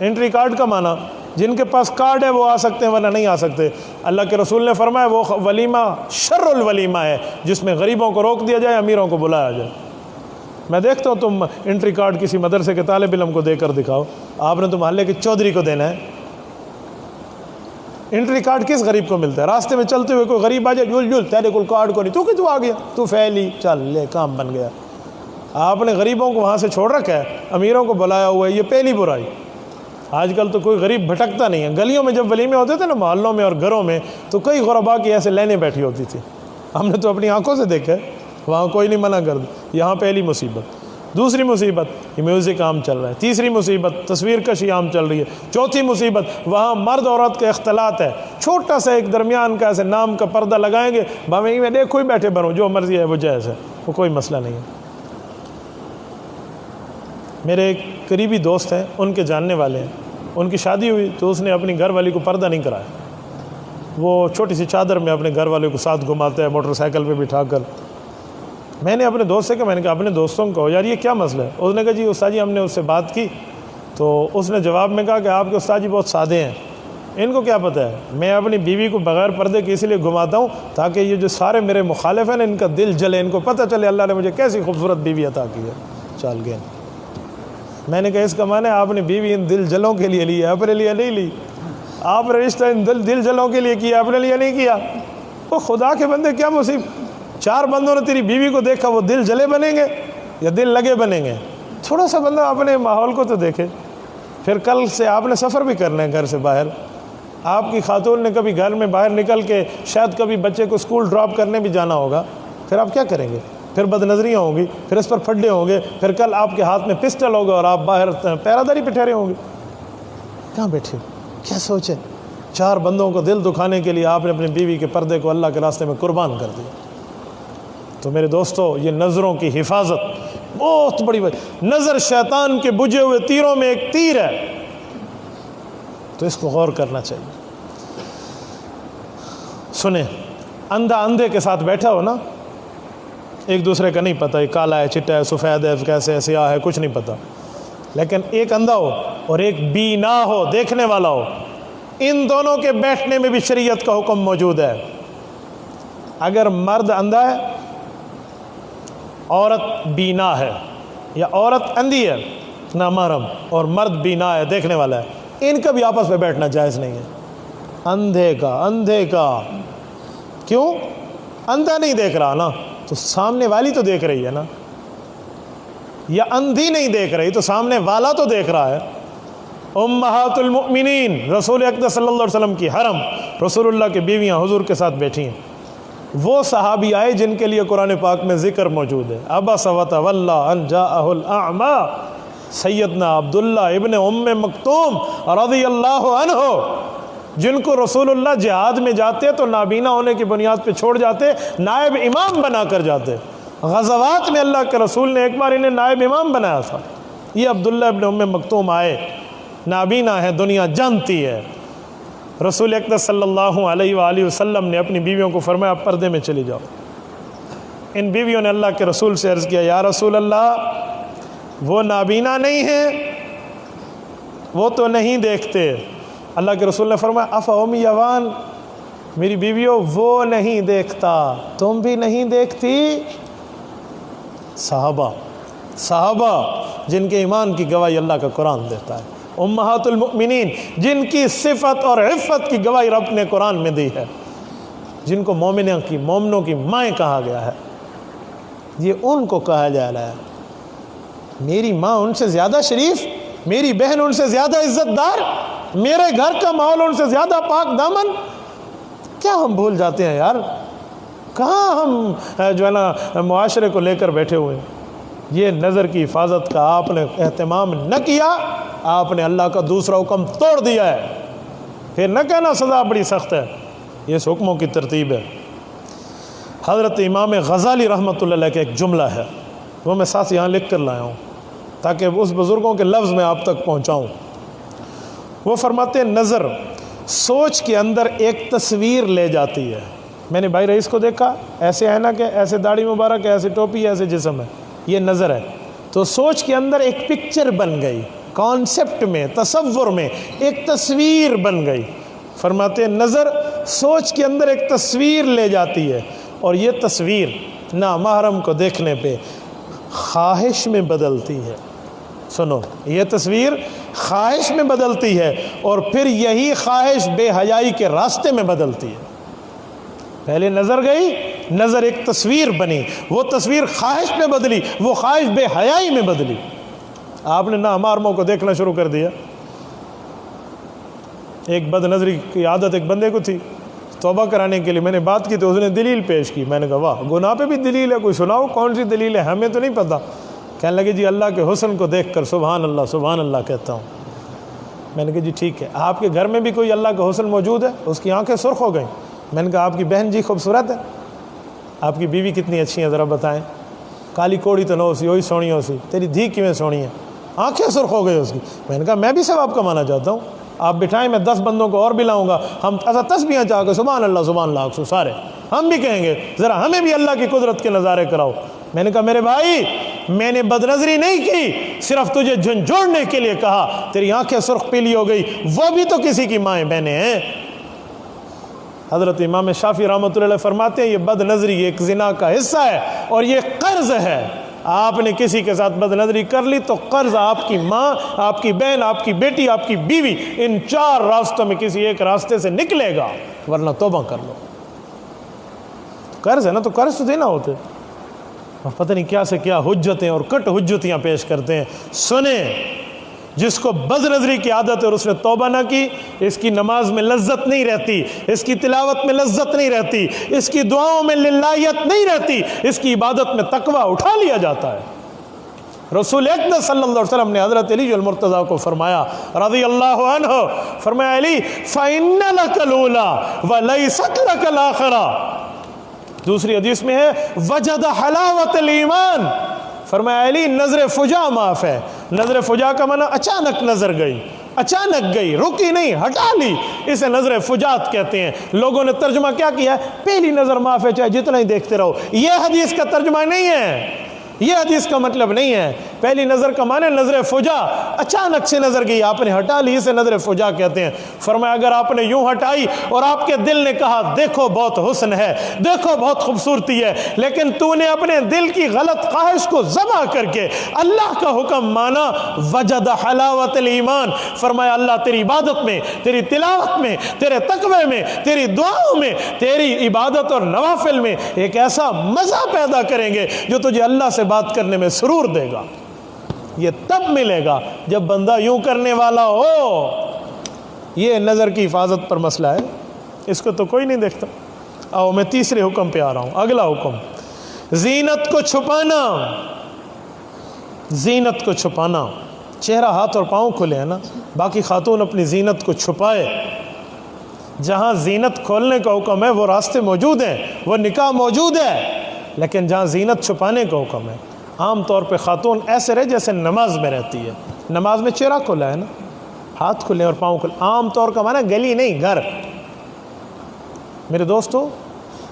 انٹری کارڈ کا معنی جن کے پاس کارڈ ہے وہ آ سکتے ہیں ورنہ نہیں آ سکتے۔ اللہ کے رسول نے فرمایا وہ ولیمہ شر الولیمہ ہے جس میں غریبوں کو روک دیا جائے، امیروں کو بلایا جائے۔ میں دیکھتا ہوں تم انٹری کارڈ کسی مدرسے کے طالب علم کو دے کر دکھاؤ، آپ نے تو محلے کے چودھری کو دینا ہے۔ انٹری کارڈ کس غریب کو ملتا ہے؟ راستے میں چلتے ہوئے کوئی غریب آ جائے، جل تیرے کو کارڈ کو نہیں، تو کہ تو آ گیا، تو فیلی، چل لے کام بن گیا۔ آپ نے غریبوں کو وہاں سے چھوڑ رکھا ہے، امیروں کو بلایا ہوا ہے، یہ پہلی برائی۔ آج کل تو کوئی غریب بھٹکتا نہیں ہے۔ گلیوں میں جب ولیمے ہوتے تھے نا، محلوں میں اور گھروں میں، تو کئی غربا کی ایسے لائنیں بیٹھی ہوتی تھی، ہم نے تو اپنی آنکھوں سے دیکھا ہے، وہاں کوئی نہیں منع کر دے۔ یہاں پہلی مصیبت۔ دوسری مصیبت، یہ میوزک عام چل رہا ہے۔ تیسری مصیبت، تصویر کشی عام چل رہی ہے۔ چوتھی مصیبت، وہاں مرد عورت کا اختلاط ہے، چھوٹا سا ایک درمیان کا ایسے نام کا پردہ لگائیں گے، بھائی میں دیکھو ہی بیٹھے بنو، جو مرضی ہے وہ جائز ہے۔ وہ کوئی مسئلہ نہیں ہے۔ میرے ایک قریبی دوست ہیں، ان کے جاننے والے ہیں، ان کی شادی ہوئی تو اس نے اپنی گھر والی کو پردہ نہیں کرایا، وہ چھوٹی سی چادر میں اپنے گھر والے کو ساتھ گھماتا ہے موٹر سائیکل پہ بٹھا کر۔ میں نے اپنے دوست سے کہا، میں نے کہا اپنے دوستوں کو یار یہ کیا مسئلہ ہے؟ اس نے کہا جی استاد جی ہم نے اس سے بات کی تو اس نے جواب میں کہا کہ آپ کے استاد جی بہت سادے ہیں، ان کو کیا پتہ ہے، میں اپنی بیوی کو بغیر پردے کے اس لیے گھماتا ہوں تاکہ یہ جو سارے میرے مخالف ہیں نا ان کا دل جلے، ان کو پتہ چلے اللہ نے مجھے کیسی خوبصورت بیوی عطا کی ہے۔ چل گئے۔ میں نے کہا اس کا معنی آپ نے بیوی ان دل جلوں کے لیے لی ہے، اپنے لیے نہیں لی، آپ نے رشتہ ان دل جلوں کے لیے کیا، اپنے لیے نہیں کیا۔ وہ خدا کے بندے کیا مصیبت، 4 بندوں نے تیری بیوی کو دیکھا، وہ دل جلے بنیں گے یا دل لگے بنیں گے؟ تھوڑا سا بندہ اپنے ماحول کو تو دیکھے۔ پھر کل سے آپ نے سفر بھی کرنا ہے گھر سے باہر، آپ کی خاتون نے کبھی گھر میں باہر نکل کے شاید کبھی بچے کو اسکول ڈراپ کرنے بھی جانا ہوگا، پھر آپ کیا کریں گے؟ پھر بد نظریاں ہوں گی، پھر اس پر پھڈے ہوں گے، پھر کل آپ کے ہاتھ میں پسٹل ہوگا اور آپ باہر پہرہ داری پہ ٹھہرے ہوں گے۔ کہاں بیٹھے، کیا سوچے؟ 4 بندوں کو دل دکھانے کے لیے آپ نے اپنی بیوی کے پردے کو اللہ کے راستے میں قربان کر دیا۔ تو میرے دوستو، یہ نظروں کی حفاظت بہت بڑی بات۔ نظر شیطان کے بجھے ہوئے تیروں میں ایک تیر ہے، تو اس کو غور کرنا چاہیے۔ سنیں، اندھا اندھے کے ساتھ بیٹھا ہو نا، ایک دوسرے کا نہیں پتہ، یہ کالا ہے، چٹا ہے، سفید ہے، کیسے ہے، سیاہ ہے، کچھ نہیں پتہ، لیکن ایک اندھا ہو اور ایک بینا ہو، دیکھنے والا ہو، ان دونوں کے بیٹھنے میں بھی شریعت کا حکم موجود ہے۔ اگر مرد اندھا ہے، عورت بینا ہے، یا عورت اندھی ہے نامحرم اور مرد بینا ہے، دیکھنے والا ہے، ان کا بھی آپس میں بیٹھنا جائز نہیں ہے۔ اندھے کا کیوں؟ اندھا نہیں دیکھ رہا نا، تو سامنے والی تو دیکھ رہی ہے نا، یا اندھی نہیں دیکھ رہی تو سامنے والا تو دیکھ رہا ہے۔ امہات المؤمنین رسول اقدس صلی اللہ علیہ وسلم کی حرم، رسول اللہ کی بیویاں حضور کے ساتھ بیٹھی ہیں۔ وہ صحابی آئے جن کے لیے قرآن پاک میں ذکر موجود ہے، عبس وتولی ان جاءہ الاعمی، سیدنا عبداللہ ابن ام مکتوم رضی اللہ عنہ، جن کو رسول اللہ جہاد میں جاتے تو نابینا ہونے کی بنیاد پہ چھوڑ جاتے، نائب امام بنا کر جاتے۔ غزوات میں اللہ کے رسول نے ایک بار انہیں نائب امام بنایا تھا۔ یہ عبداللہ ابن ام مکتوم آئے، نابینا ہے، دنیا جانتی ہے۔ رسول اقدس صلی اللہ علیہ وآلہ وسلم نے اپنی بیویوں کو فرمایا پردے میں چلی جاؤ۔ ان بیویوں نے اللہ کے رسول سے عرض کیا، یا رسول اللہ وہ نابینا نہیں ہیں، وہ تو نہیں دیکھتے۔ اللہ کے رسول نے فرمایا افہم یوان، میری بیویوں وہ نہیں دیکھتا، تم بھی نہیں دیکھتی؟ صحابہ جن کے ایمان کی گواہی اللہ کا قرآن دیتا ہے، امہات المؤمنین جن کی صفت اور عفت کی گواہی رب نے قرآن میں دی ہے، جن کو مومنوں کی مائیں کہا گیا ہے، یہ ان کو کہا جا رہا ہے میری ماں ان سے زیادہ شریف، میری بہن ان سے زیادہ عزت دار، میرے گھر کا ماحول ان سے زیادہ پاک دامن۔ کیا ہم بھول جاتے ہیں یار؟ کہاں ہم جو ہے نا معاشرے کو لے کر بیٹھے ہوئے ہیں؟ یہ نظر کی حفاظت کا آپ نے اہتمام نہ کیا، آپ نے اللہ کا دوسرا حکم توڑ دیا ہے۔ پھر نہ کہنا سزا بڑی سخت ہے، یہ اس حکموں کی ترتیب ہے۔ حضرت امام غزالی رحمۃ اللہ علیہ کا ایک جملہ ہے، وہ میں ساتھ یہاں لکھ کر لایا ہوں تاکہ اس بزرگوں کے لفظ میں آپ تک پہنچاؤں۔ وہ فرماتے ہیں نظر سوچ کے اندر ایک تصویر لے جاتی ہے۔ میں نے بھائی رئیس کو دیکھا، ایسے اینک ہے، ایسے داڑھی مبارک ہے، ایسے ٹوپی ہے، ایسے جسم ہے، یہ نظر ہے۔ تو سوچ کے اندر ایک پکچر بن گئی، کانسیپٹ میں، تصور میں ایک تصویر بن گئی۔ فرماتے ہیں نظر سوچ کے اندر ایک تصویر لے جاتی ہے، اور یہ تصویر نامحرم کو دیکھنے پہ خواہش میں بدلتی ہے۔ سنو، یہ تصویر خواہش میں بدلتی ہے، اور پھر یہی خواہش بے حیائی کے راستے میں بدلتی ہے۔ پہلے نظر گئی، نظر ایک تصویر بنی، وہ تصویر خواہش میں بدلی، وہ خواہش بے حیائی میں بدلی۔ آپ نے نامحرموں کو دیکھنا شروع کر دیا۔ ایک بد نظری کی عادت ایک بندے کو تھی، توبہ کرانے کے لیے میں نے بات کی تو اس نے دلیل پیش کی۔ میں نے کہا واہ، گناہ پہ بھی دلیل ہے، کوئی سناؤ کون سی دلیل ہے، ہمیں تو نہیں پتہ۔ کہنے لگے جی اللہ کے حسن کو دیکھ کر سبحان اللہ کہتا ہوں۔ میں نے کہا جی ٹھیک ہے، آپ کے گھر میں بھی کوئی اللہ کا حسن موجود ہے؟ اس کی آنکھیں سرخ ہو گئیں۔ میں نے کہا آپ کی بہن جی خوبصورت ہے، آپ کی بیوی کتنی اچھی ہے ذرا بتائیں۔ کالی کوڑی تو نہ سی وہی سونی ہو سی، تیری دھی کیویں سونی ہے، آنکھیں سرخ ہو گئی اس کی۔ میں نے کہا میں بھی ثواب کمانا چاہتا ہوں، آپ بٹھائیں میں 10 بندوں کو اور بھی لاؤں گا، ہم ایسا تسبیحاں چاہ کے سبحان اللہ سارے ہم بھی کہیں گے ذرا ہمیں بھی اللہ کی قدرت کے نظارے کراؤ۔ میں نے کہا میرے بھائی میں نے بد نظری نہیں کی، صرف تجھے جھنجھوڑنے کے لیے کہا، تیری آنکھیں سرخ پیلی ہو گئی، وہ بھی تو کسی کی مائیں بہنیں ہیں۔ حضرت امام شافعی رحمۃ اللہ علیہ فرماتے ہیں یہ بد نظری ایک زنا کا حصہ ہے اور یہ قرض ہے۔ آپ نے کسی کے ساتھ بد نظری کر لی تو قرض آپ کی ماں، آپ کی بہن، آپ کی بیٹی، آپ کی بیوی، ان 4 راستوں میں کسی ایک راستے سے نکلے گا، ورنہ توبہ کر لو۔ قرض ہے نا تو قرض تو دینا ہوتے، اور پتہ نہیں کیا سے کیا حجتیں اور کٹ حجتیاں پیش کرتے ہیں۔ سنیں، جس کو بد نظری کی عادت ہے اور اس نے توبہ نہ کی، اس کی نماز میں لذت نہیں رہتی، اس کی تلاوت میں لذت نہیں رہتی، اس کی دعاؤں میں للہیت نہیں رہتی، اس کی عبادت میں تقوی اٹھا لیا جاتا ہے۔ رسول اکرم صلی اللہ علیہ وسلم نے حضرت علی المرتضیٰ کو فرمایا رضی اللہ عنہ، فرمایا علی فَإِنَّ لَكَ الْأُولَىٰ وَلَيْسَتْ لَكَ الْآخِرَةُ، دوسری حدیث میں ہے وجد حلاوت الایمان، فرمایا علی نظر فجا معاف ہے۔ نظر فجا کا معنی اچانک نظر گئی، اچانک گئی، رکی نہیں، ہٹا لی، اسے نظر فجات کہتے ہیں۔ لوگوں نے ترجمہ کیا کیا ہے، پہلی نظر معاف ہے چاہے جتنا ہی دیکھتے رہو، یہ حدیث کا ترجمہ نہیں ہے، یہ حدیث کا مطلب نہیں ہے۔ پہلی نظر کا معنی نظر فجا، اچانک سے نظر گئی، آپ نے ہٹا لی، اسے نظر فجا کہتے ہیں۔ فرمایا اگر آپ نے یوں ہٹائی اور آپ کے دل نے کہا دیکھو بہت حسن ہے، دیکھو بہت خوبصورتی ہے، لیکن تو نے اپنے دل کی غلط خواہش کو ذبح کر کے اللہ کا حکم مانا، وجد حلاوت الایمان، فرمایا اللہ تیری عبادت میں، تیری تلاوت میں، تیرے تقوی میں، تیری دعاؤں میں، تیری عبادت اور نوافل میں ایک ایسا مزہ پیدا کریں گے جو تجھے اللہ سے بات کرنے میں سرور دے گا۔ یہ تب ملے گا جب بندہ یوں کرنے والا ہو۔ یہ نظر کی حفاظت پر مسئلہ ہے، اس کو تو کوئی نہیں دیکھتا۔ آؤ میں تیسرے حکم پہ آ رہا ہوں۔ اگلا حکم زینت کو چھپانا، زینت کو چھپانا، چہرہ ہاتھ اور پاؤں کھلے ہیں نا، باقی خاتون اپنی زینت کو چھپائے۔ جہاں زینت کھولنے کا حکم ہے وہ راستے موجود ہیں، وہ نکاح موجود ہے، لیکن جہاں زینت چھپانے کا حکم ہے، عام طور پہ خاتون ایسے رہے جیسے نماز میں رہتی ہے۔ نماز میں چہرہ کھلا ہے نا، ہاتھ کھلے اور پاؤں کھلے، عام طور کا معنی گلی نہیں، گھر۔ میرے دوستو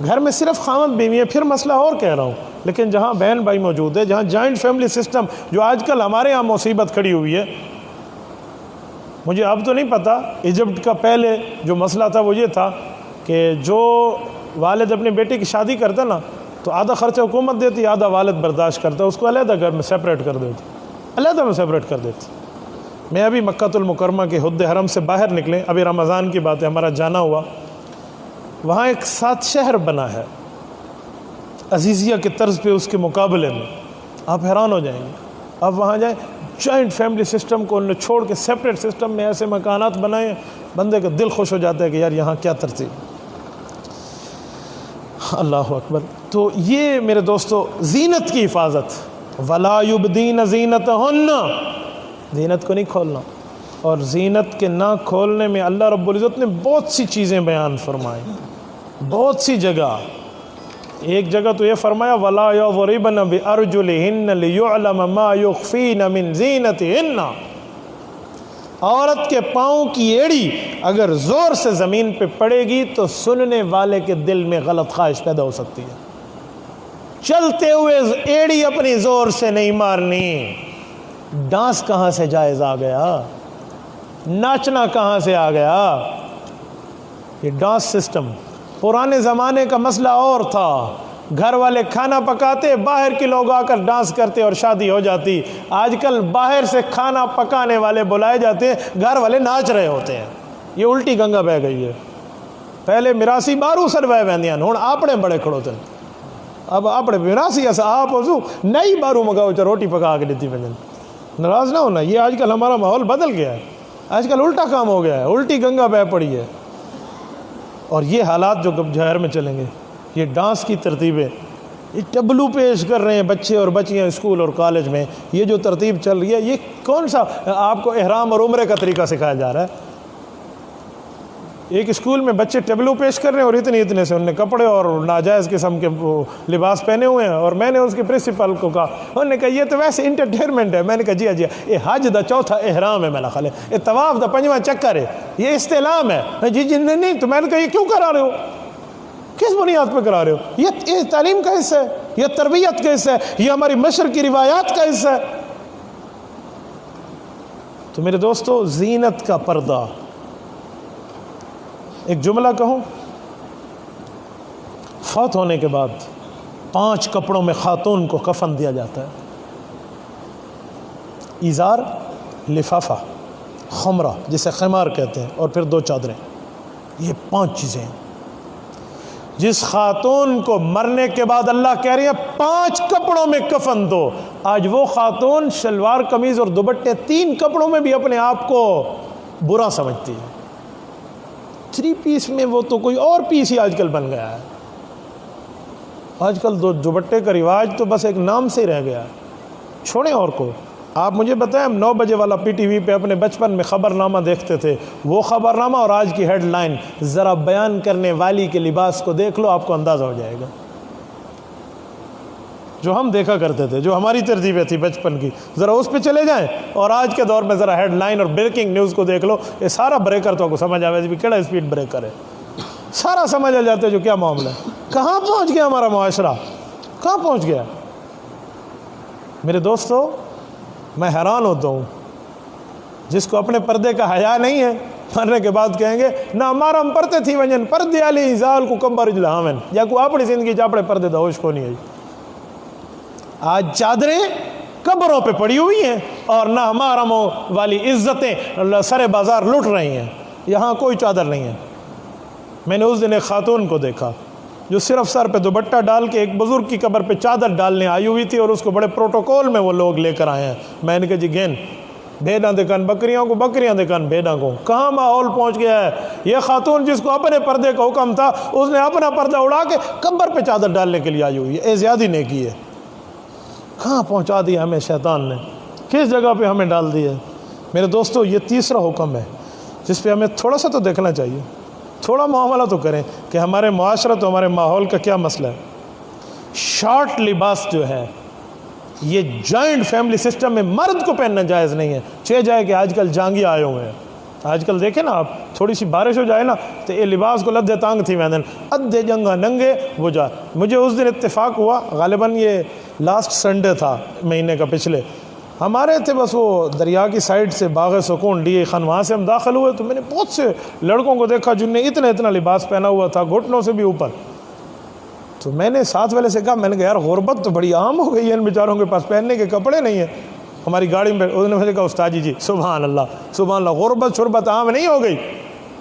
گھر میں صرف خاوند بیوی ہے، پھر مسئلہ اور کہہ رہا ہوں، لیکن جہاں بہن بھائی موجود ہے، جہاں جوائنٹ فیملی سسٹم جو آج کل ہمارے یہاں مصیبت کھڑی ہوئی ہے، مجھے اب تو نہیں پتہ، ایجپٹ کا پہلے جو مسئلہ تھا وہ یہ تھا کہ جو والد اپنی بیٹی کی شادی کرتا نا تو آدھا خرچہ حکومت دیتی، آدھا والد برداشت کرتا، اس کو علیحدہ گھر میں سیپریٹ کر دیتی، علیحدہ میں سیپریٹ کر دیتی۔ میں ابھی مکہ المکرمہ کے حد حرم سے باہر نکلے، ابھی رمضان کی بات ہے، ہمارا جانا ہوا، وہاں ایک 7 شہر بنا ہے عزیزیہ کے طرز پہ، اس کے مقابلے میں آپ حیران ہو جائیں گے۔ آپ وہاں جائیں، جوائنٹ فیملی سسٹم کو انہوں نے چھوڑ کے سیپریٹ سسٹم میں ایسے مکانات بنائے ہیں، بندے کا دل خوش ہو جاتا ہے کہ یار یہاں کیا ترتیب۔ اللہ اکبر۔ تو یہ میرے دوستو زینت کی حفاظت، وَلَا يُبْدِينَ زِينَتَهُنَّ، زینت کو نہیں کھولنا، اور زینت کے نہ کھولنے میں اللہ رب العزت نے بہت سی چیزیں بیان فرمائیں، بہت سی جگہ۔ ایک جگہ تو یہ فرمایا وَلَا يَضْرِبْنَ بِأَرْجُلِهِنَّ لِيُعْلَمَ مَا يُخْفِينَ مِنْ زِينَتِهِنَّ، عورت کے پاؤں کی ایڑی اگر زور سے زمین پہ پڑے گی تو سننے والے کے دل میں غلط خواہش پیدا ہو سکتی ہے۔ چلتے ہوئے ایڑی اپنی زور سے نہیں مارنی۔ ڈانس کہاں سے جائز آ گیا، ناچنا کہاں سے آ گیا؟ یہ ڈانس سسٹم پرانے زمانے کا مسئلہ اور تھا، گھر والے کھانا پکاتے، باہر کے لوگ آ کر ڈانس کرتے اور شادی ہو جاتی۔ آج کل باہر سے کھانا پکانے والے بلائے جاتے ہیں، گھر والے ناچ رہے ہوتے ہیں۔ یہ الٹی گنگا بہ گئی ہے۔ پہلے میراسی بارو سر بہ بہندیاں ہوں آپڑے بڑے کھڑوتے ہیں، اب آپڑے میراسی ایسا آپ ہو نئی بارو مگاؤ چا روٹی پکا کے دیتی بہن، ناراض نہ ہونا۔ یہ آج کل ہمارا ماحول بدل گیا ہے، آج کل الٹا کام ہو گیا ہے، الٹی گنگا بہ پڑی ہے۔ اور یہ حالات جو شہر میں چلیں گے، یہ ڈانس کی ترتیبیں، یہ ٹبلو پیش کر رہے ہیں بچے اور بچیاں اسکول اور کالج میں، یہ جو ترتیب چل رہی ہے، یہ کون سا آپ کو احرام اور عمرے کا طریقہ سکھایا جا رہا ہے؟ ایک اسکول میں بچے ٹیبلو پیش کر رہے ہیں اور اتنے سے انہوں نے کپڑے اور ناجائز قسم کے لباس پہنے ہوئے ہیں، اور میں نے اس کے پرنسپل کو کہا، انہوں نے کہا یہ تو ویسے انٹرٹینمنٹ ہے۔ میں نے کہا جی جی، یہ حج دا چوتھا احرام ہے، میرا خیال ہے یہ طواف دا پنجواں چکر ہے، یہ استعلام ہے۔ جی نہیں، تو میں نے کہا یہ کیوں کرا رہے ہو، کس بنیاد پہ کرا رہے ہو؟ یہ تعلیم کا حصہ ہے، یہ تربیت کا حصہ ہے، یہ ہماری مشرق کی روایات کا حصہ ہے۔ تو میرے دوستو، زینت کا پردہ، ایک جملہ کہوں، فوت ہونے کے بعد 5 کپڑوں میں خاتون کو کفن دیا جاتا ہے: ازار، لفافہ، خمرہ جسے خمار کہتے ہیں، اور پھر 2 چادریں۔ یہ 5 چیزیں ہیں جس خاتون کو مرنے کے بعد اللہ کہہ رہی ہے 5 کپڑوں میں کفن دو۔ آج وہ خاتون شلوار قمیض اور دوپٹے 3 کپڑوں میں بھی اپنے آپ کو برا سمجھتی ہے۔ 3 پیس میں وہ تو کوئی اور پیس ہی آج کل بن گیا ہے۔ آج کل دوپٹے کا رواج تو بس ایک نام سے ہی رہ گیا ہے۔ چھوڑیں اور کو، آپ مجھے بتائیں، ہم 9 بجے والا پی ٹی وی پہ اپنے بچپن میں خبر نامہ دیکھتے تھے، وہ خبر نامہ اور آج کی ہیڈ لائن، ذرا بیان کرنے والی کے لباس کو دیکھ لو، آپ کو اندازہ ہو جائے گا۔ جو ہم دیکھا کرتے تھے، جو ہماری ترتیبیں تھی بچپن کی، ذرا اس پہ چلے جائیں، اور آج کے دور میں ذرا ہیڈ لائن اور بریکنگ نیوز کو دیکھ لو، یہ سارا بریکر تو آپ کو سمجھ آئے بھی کیڑا اسپیڈ بریکر ہے، سارا سمجھ آ جاتے جو کیا معاملہ ہے، کہاں پہنچ گیا ہمارا معاشرہ، کہاں پہنچ گیا۔ میرے دوستو، میں حیران ہوتا ہوں، جس کو اپنے پردے کا حیا نہیں ہے، مرنے کے بعد کہیں گے نہ ہمارا ہم پردے تھی ونجن پردے علی ازال کو کمبر اجلامن، یا کو اپنی زندگی چاپڑے پردے دا ہوش کو نہیں ہے۔ آج چادریں قبروں پہ پڑی ہوئی ہیں، اور نہ ہمارموں والی عزتیں سر بازار لٹ رہی ہیں، یہاں کوئی چادر نہیں ہے۔ میں نے اس دن ایک خاتون کو دیکھا جو صرف سر پہ دوپٹہ ڈال کے ایک بزرگ کی قبر پہ چادر ڈالنے آئی ہوئی تھی، اور اس کو بڑے پروٹوکول میں وہ لوگ لے کر آئے ہیں۔ میں نے کہا جی گین بھیڑاں دے کن بکریوں کو، بکریاں دے کن بھیڑاں کو، کہاں ماحول پہنچ گیا ہے۔ یہ خاتون جس کو اپنے پردے کا حکم تھا، اس نے اپنا پردہ اڑا کے قبر پہ چادر ڈالنے کے لیے آئی ہوئی ہے۔ اے زیادہ نیکی ہے، کہاں پہنچا دیا ہمیں شیطان نے، کس جگہ پہ ہمیں ڈال دیا۔ میرے دوستو، یہ تیسرا حکم ہے جس پہ ہمیں تھوڑا سا تو دیکھنا چاہیے، تھوڑا معاملہ تو کریں کہ ہمارے معاشرت ہمارے ماحول کا کیا مسئلہ ہے۔ شارٹ لباس جو ہے، یہ جوائنٹ فیملی سسٹم میں مرد کو پہننا جائز نہیں ہے، چاہے جائے کہ آج کل جانگی آئے ہوئے ہیں۔ آج کل دیکھیں نا آپ، تھوڑی سی بارش ہو جائے نا تو یہ لباس کو لدھے تانگ تھی ویندن ادھے جنگا ننگے وہ جا۔ مجھے اس دن اتفاق ہوا، غالباً یہ لاسٹ سنڈے تھا مہینے کا پچھلے، ہمارے تھے بس وہ دریا کی سائڈ سے باغ سکون ڈی خان، وہاں سے ہم داخل ہوئے تو میں نے بہت سے لڑکوں کو دیکھا جن نے اتنا لباس پہنا ہوا تھا، گھٹنوں سے بھی اوپر۔ تو میں نے ساتھ والے سے کہا، میں نے کہا یار غربت تو بڑی عام ہو گئی ہے، ان بیچاروں کے پاس پہننے کے کپڑے نہیں ہیں ہماری گاڑی میں۔ انہوں نے مجھے کہا استاد جی سبحان اللہ سبحان اللہ، غربت شربت عام نہیں ہو گئی،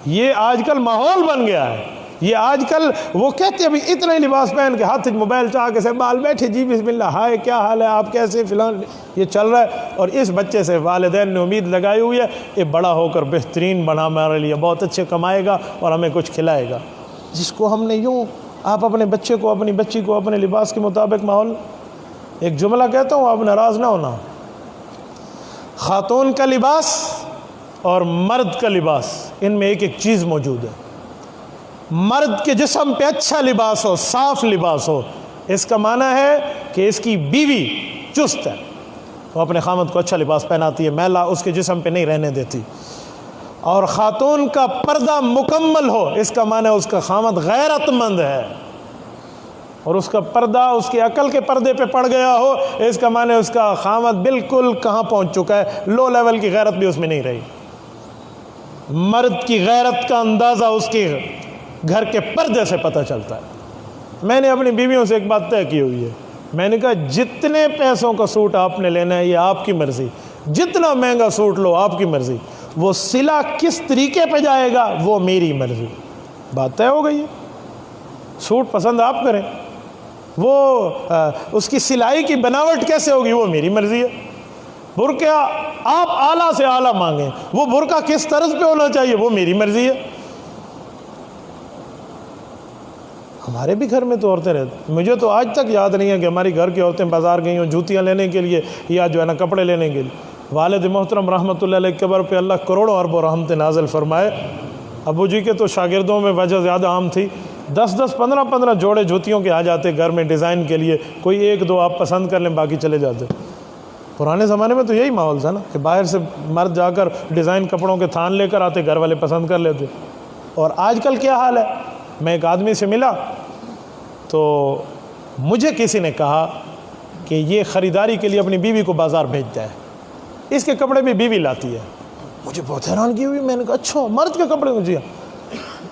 یہ آج کل ماحول بن گیا ہے۔ یہ آج کل وہ کہتے ہیں ابھی اتنا ہی لباس پہن کے ہاتھ موبائل چاہ کے سے بال بیٹھے، جی بسم اللہ، ہائے کیا حال ہے آپ کیسے فلان، یہ چل رہا ہے۔ اور اس بچے سے والدین نے امید لگائی ہوئی ہے یہ بڑا ہو کر بہترین بنا ہمارے لیے بہت اچھے کمائے گا اور ہمیں کچھ کھلائے گا، جس کو ہم نے یوں آپ اپنے بچے کو اپنی بچی کو اپنے لباس کے مطابق ماحول۔ ایک جملہ کہتا ہوں، آپ ناراض نہ ہونا، خاتون کا لباس اور مرد کا لباس، ان میں ایک چیز موجود ہے۔ مرد کے جسم پہ اچھا لباس ہو، صاف لباس ہو، اس کا معنی ہے کہ اس کی بیوی چست ہے، وہ اپنے خامد کو اچھا لباس پہناتی ہے، میلا اس کے جسم پہ نہیں رہنے دیتی۔ اور خاتون کا پردہ مکمل ہو، اس کا معنی ہے اس کا خامد غیرت مند ہے، اور اس کا پردہ اس کی عقل کے پردے پہ پڑ گیا ہو، اس کا معنی ہے اس کا خامد بالکل کہاں پہنچ چکا ہے، لو لیول کی غیرت بھی اس میں نہیں رہی۔ مرد کی غیرت کا اندازہ اس کی گھر کے پردے سے پتہ چلتا ہے۔ میں نے اپنی بیویوں سے ایک بات طے کی ہوئی ہے، میں نے کہا جتنے پیسوں کا سوٹ آپ نے لینا ہے یہ آپ کی مرضی، جتنا مہنگا سوٹ لو آپ کی مرضی، وہ سلا کس طریقے پہ جائے گا وہ میری مرضی۔ بات طے ہو گئی ہے، سوٹ پسند آپ کریں، وہ اس کی سلائی کی بناوٹ کیسے ہوگی وہ میری مرضی ہے۔ برقع آپ اعلیٰ سے اعلیٰ مانگیں، وہ برقع کس طرز پہ ہونا چاہیے وہ میری مرضی ہے۔ ہمارے بھی گھر میں تو عورتیں رہتی، مجھے تو آج تک یاد نہیں ہے کہ ہماری گھر کی عورتیں بازار گئی ہوں جوتیاں لینے کے لیے یا جو ہے نا کپڑے لینے کے لیے۔ والد محترم رحمۃ اللہ علیہ قبر پہ اللہ کروڑوں اربوں رحمت نازل فرمائے، ابو جی کے تو شاگردوں میں وجہ زیادہ عام تھی، 10 15 جوڑے جوتیوں کے آ جاتے گھر میں ڈیزائن کے لیے، کوئی 1 2 آپ پسند کر لیں باقی چلے جاتے۔ پرانے زمانے میں تو یہی ماحول تھا نا کہ باہر سے مرد جا کر ڈیزائن کپڑوں کے تھان لے کر آتے، گھر والے پسند کر لیتے۔ اور آج کل کیا حال ہے؟ میں ایک آدمی سے ملا تو مجھے کسی نے کہا کہ یہ خریداری کے لیے اپنی بیوی کو بازار بھیجتا ہے، اس کے کپڑے بھی بیوی لاتی ہے۔ مجھے بہت حیران کی ہوئی، میں نے کہا اچھا مرد کے کپڑے مجھے،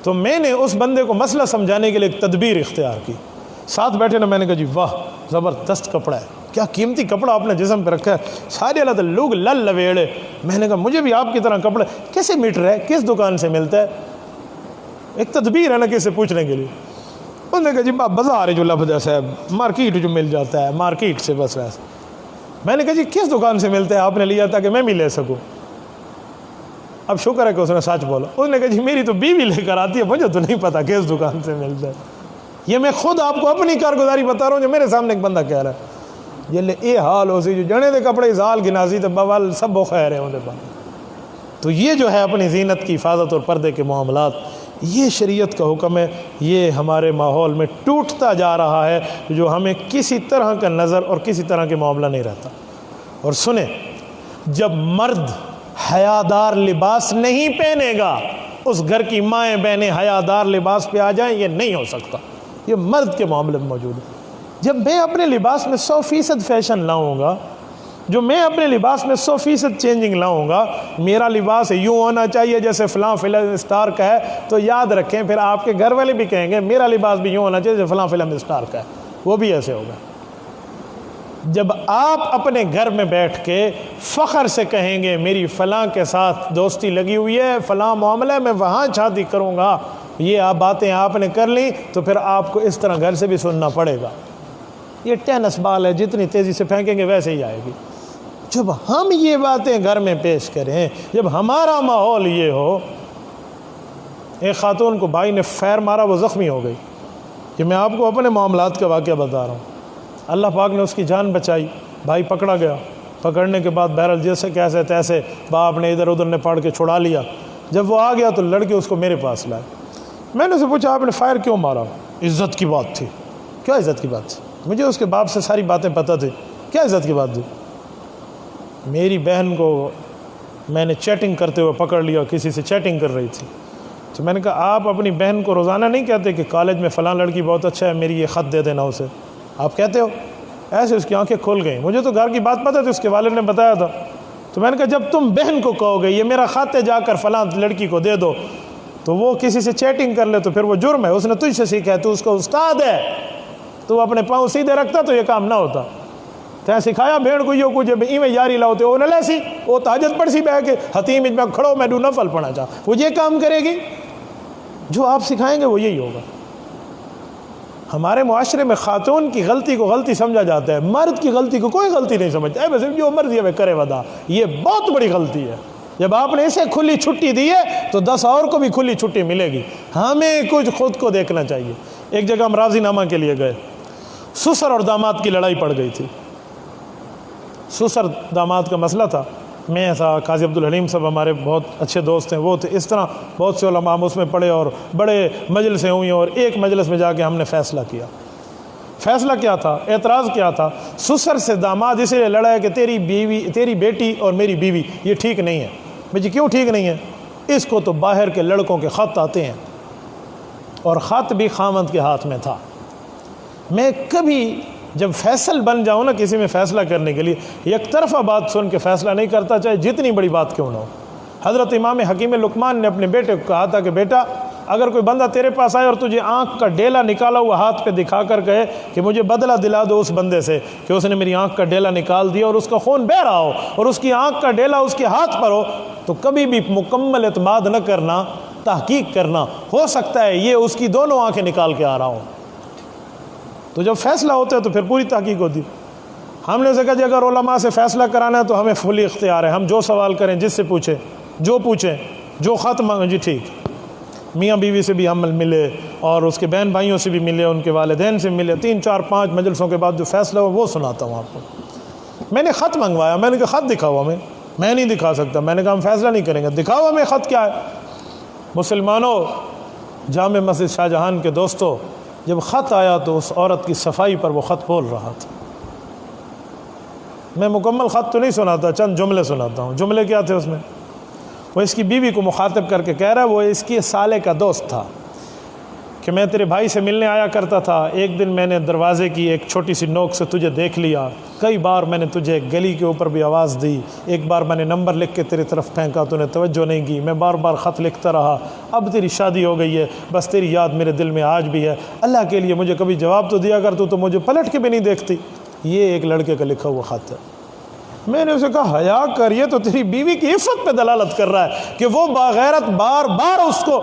تو میں نے اس بندے کو مسئلہ سمجھانے کے لیے ایک تدبیر اختیار کی۔ ساتھ بیٹھے نا، میں نے کہا جی واہ زبردست کپڑا ہے، کیا قیمتی کپڑا آپ نے جسم پہ رکھا ہے، سارے اللہ تعالیٰ لوگ لل لویڑے۔ میں نے کہا مجھے بھی آپ کی طرح کپڑا کیسے میٹر ہے، کس دکان سے ملتا ہے؟ ایک تدبیر ہے نا کسی سے پوچھنے کے لیے۔ انہوں نے کہا جی بازار ہے جو لفظ ہے، مارکیٹ جو مل جاتا ہے مارکیٹ سے بس ویسے۔ میں نے کہا جی کس دکان سے ملتا ہے آپ نے لیا تاکہ میں بھی لے سکوں؟ اب شکر ہے کہ اس نے سچ بولا۔ اس نے کہا جی میری تو بیوی لے کر آتی ہے، مجھے تو نہیں پتا کس دکان سے ملتا ہے۔ یہ میں خود آپ کو اپنی کارگزاری بتا رہا ہوں جو میرے سامنے ایک بندہ کہہ رہا ہے۔ یہ لے اے حال ہو سی جو جنے دے کپڑے زال گنازی تو بوال سب وہ خیر ہے انہیں پاس۔ تو یہ جو ہے اپنی زینت کی حفاظت اور پردے کے معاملات، یہ شریعت کا حکم ہے، یہ ہمارے ماحول میں ٹوٹتا جا رہا ہے جو ہمیں کسی طرح کا نظر اور کسی طرح کے معاملہ نہیں رہتا۔ اور سنیں، جب مرد حیادار لباس نہیں پہنے گا، اس گھر کی مائیں بہنیں حیادار لباس پہ آ جائیں، یہ نہیں ہو سکتا۔ یہ مرد کے معاملے میں موجود ہے۔ جب میں اپنے لباس میں 100% فیشن لاؤں گا، جو میں اپنے لباس میں 100% چینجنگ لاؤں گا، میرا لباس یوں ہونا چاہیے جیسے فلاں فلم اسٹار کا ہے، تو یاد رکھیں پھر آپ کے گھر والے بھی کہیں گے میرا لباس بھی یوں ہونا چاہیے جیسے فلاں فلم اسٹار کا ہے، وہ بھی ایسے ہوگا۔ جب آپ اپنے گھر میں بیٹھ کے فخر سے کہیں گے میری فلاں کے ساتھ دوستی لگی ہوئی ہے، فلاں معاملہ ہے، میں وہاں شادی کروں گا، یہ آپ باتیں آپ نے کر لی، تو پھر آپ کو اس طرح گھر سے بھی سننا پڑے گا۔ یہ ٹینس بال ہے، جتنی تیزی سے پھینکیں گے ویسے ہی آئے گی۔ جب ہم یہ باتیں گھر میں پیش کریں، جب ہمارا ماحول یہ ہو، ایک خاتون کو بھائی نے فیر مارا، وہ زخمی ہو گئی، کہ میں آپ کو اپنے معاملات کا واقعہ بتا رہا ہوں۔ اللہ پاک نے اس کی جان بچائی، بھائی پکڑا گیا، پکڑنے کے بعد بہرحال جیسے کیسے تیسے باپ نے ادھر ادھر نے پڑھ کے چھڑا لیا۔ جب وہ آ گیا تو لڑکے اس کو میرے پاس لائے۔ میں نے اسے پوچھا آپ نے فائر کیوں مارا؟ عزت کی بات تھی۔ کیا عزت کی بات تھی؟ مجھے اس کے باپ سے ساری باتیں پتہ تھی۔ کیا عزت کی بات تھی؟ میری بہن کو میں نے چیٹنگ کرتے ہوئے پکڑ لیا، کسی سے چیٹنگ کر رہی تھی۔ تو میں نے کہا آپ اپنی بہن کو روزانہ نہیں کہتے کہ کالج میں فلاں لڑکی بہت اچھا ہے، میری یہ خط دے دینا اسے؟ آپ کہتے ہو؟ ایسے اس کی آنکھیں کھل گئیں۔ مجھے تو گھر کی بات پتہ تھی، اس کے والد نے بتایا تھا۔ تو میں نے کہا جب تم بہن کو کہو گے یہ میرا خط ہے جا کر فلاں لڑکی کو دے دو، تو وہ کسی سے چیٹنگ کر لے تو پھر وہ جرم ہے، اس نے تجھ سے سیکھا ہے، تو اس کا استاد ہے، تو اپنے پاؤں سیدھے رکھتا تو یہ کام نہ ہوتا۔ تیں سکھایا بھیڑ کو یہ کچھ ایویں یاری لاؤتے وہ نہ لیسی، وہ تہجد پڑھ سی بہ کے حتیم میں کھڑو میں دو نفل پڑھنا چاہ، وہ یہ کام کرے گی؟ جو آپ سکھائیں گے وہ یہی ہوگا۔ ہمارے معاشرے میں خاتون کی غلطی کو غلطی سمجھا جاتا ہے، مرد کی غلطی کو کوئی غلطی نہیں سمجھتا ہے، بس جو مرضی ہے کرے ودا۔ یہ بہت بڑی غلطی ہے۔ جب آپ نے اسے کھلی چھٹی دی ہے تو 10 اور کو بھی کھلی چھٹی ملے گی۔ ہمیں کچھ خود کو دیکھنا چاہیے۔ ایک جگہ ہم راضی نامہ کے لیے گئے، سسر اور داماد کی لڑائی پڑ گئی تھی۔ سسر داماد کا مسئلہ تھا، میں تھا، قاضی عبدالحلیم صاحب ہمارے بہت اچھے دوست ہیں، وہ تھے، اس طرح بہت سے علماء اس میں پڑھے اور بڑے مجلسیں ہوئیں، اور ایک مجلس میں جا کے ہم نے فیصلہ کیا۔ فیصلہ کیا تھا؟ اعتراض کیا تھا؟ سسر سے داماد اس لیے لڑا ہے کہ تیری بیٹی اور میری بیوی یہ ٹھیک نہیں ہے۔ میں جی کیوں ٹھیک نہیں ہے؟ اس کو تو باہر کے لڑکوں کے خط آتے ہیں، اور خط بھی خامند کے ہاتھ میں تھا۔ میں کبھی جب فیصل بن جاؤں نا کسی میں فیصلہ کرنے کے لیے، یک طرفہ بات سن کے فیصلہ نہیں کرتا، چاہے جتنی بڑی بات کیوں نہ ہو۔ حضرت امام حکیم لقمان نے اپنے بیٹے کو کہا تھا کہ بیٹا اگر کوئی بندہ تیرے پاس آئے اور تجھے آنکھ کا ڈیلا نکالا ہوا ہاتھ پہ دکھا کر کہے کہ مجھے بدلہ دلا دو اس بندے سے کہ اس نے میری آنکھ کا ڈیلا نکال دیا، اور اس کا خون بہہ رہا ہو اور اس کی آنکھ کا ڈیلا اس کے ہاتھ پر ہو، تو کبھی بھی مکمل اعتماد نہ کرنا، تحقیق کرنا، ہو سکتا ہے یہ اس کی دونوں آنکھیں نکال کے آ رہا ہوں۔ تو جب فیصلہ ہوتا ہے تو پھر پوری تحقیق ہوتی۔ ہم نے کہا جی اگر علماء سے فیصلہ کرانا ہے تو ہمیں فلی اختیار ہے، ہم جو سوال کریں، جس سے پوچھیں، جو خط مانگیں، جی ٹھیک۔ میاں بیوی سے بھی ہم ملے اور اس کے بہن بھائیوں سے بھی ملے، ان کے والدین سے ملے، 3 4 5 مجلسوں کے بعد جو فیصلہ ہو وہ سناتا ہوں آپ کو۔ میں نے خط منگوایا، میں نے کہا خط دکھاؤ ہمیں۔ میں نہیں دکھا سکتا، میں نے کہا ہم فیصلہ نہیں کریں گے، دکھاؤ ہمیں خط کیا ہے۔ مسلمانوں، جامع مسجد شاہجہان کے دوستو، جب خط آیا تو اس عورت کی صفائی پر وہ خط بول رہا تھا۔ میں مکمل خط تو نہیں سناتا، چند جملے سناتا ہوں۔ جملے کیا تھے اس میں؟ وہ اس کی بیوی کو مخاطب کر کے کہہ رہا ہے، وہ اس کی سالے کا دوست تھا کہ میں تیرے بھائی سے ملنے آیا کرتا تھا، ایک دن میں نے دروازے کی ایک چھوٹی سی نوک سے تجھے دیکھ لیا، کئی بار میں نے تجھے گلی کے اوپر بھی آواز دی، ایک بار میں نے نمبر لکھ کے تیری طرف پھینکا، تو نے توجہ نہیں کی، میں بار بار خط لکھتا رہا، اب تیری شادی ہو گئی ہے، بس تیری یاد میرے دل میں آج بھی ہے، اللہ کے لیے مجھے کبھی جواب تو دیا کر، تو مجھے پلٹ کے بھی نہیں دیکھتی۔ یہ ایک لڑکے کا لکھا ہوا خط ہے۔ میں نے اسے کہا حیا کر، یہ تو تیری بیوی کی عفت پہ دلالت کر رہا ہے کہ وہ باغیرت بار بار اس کو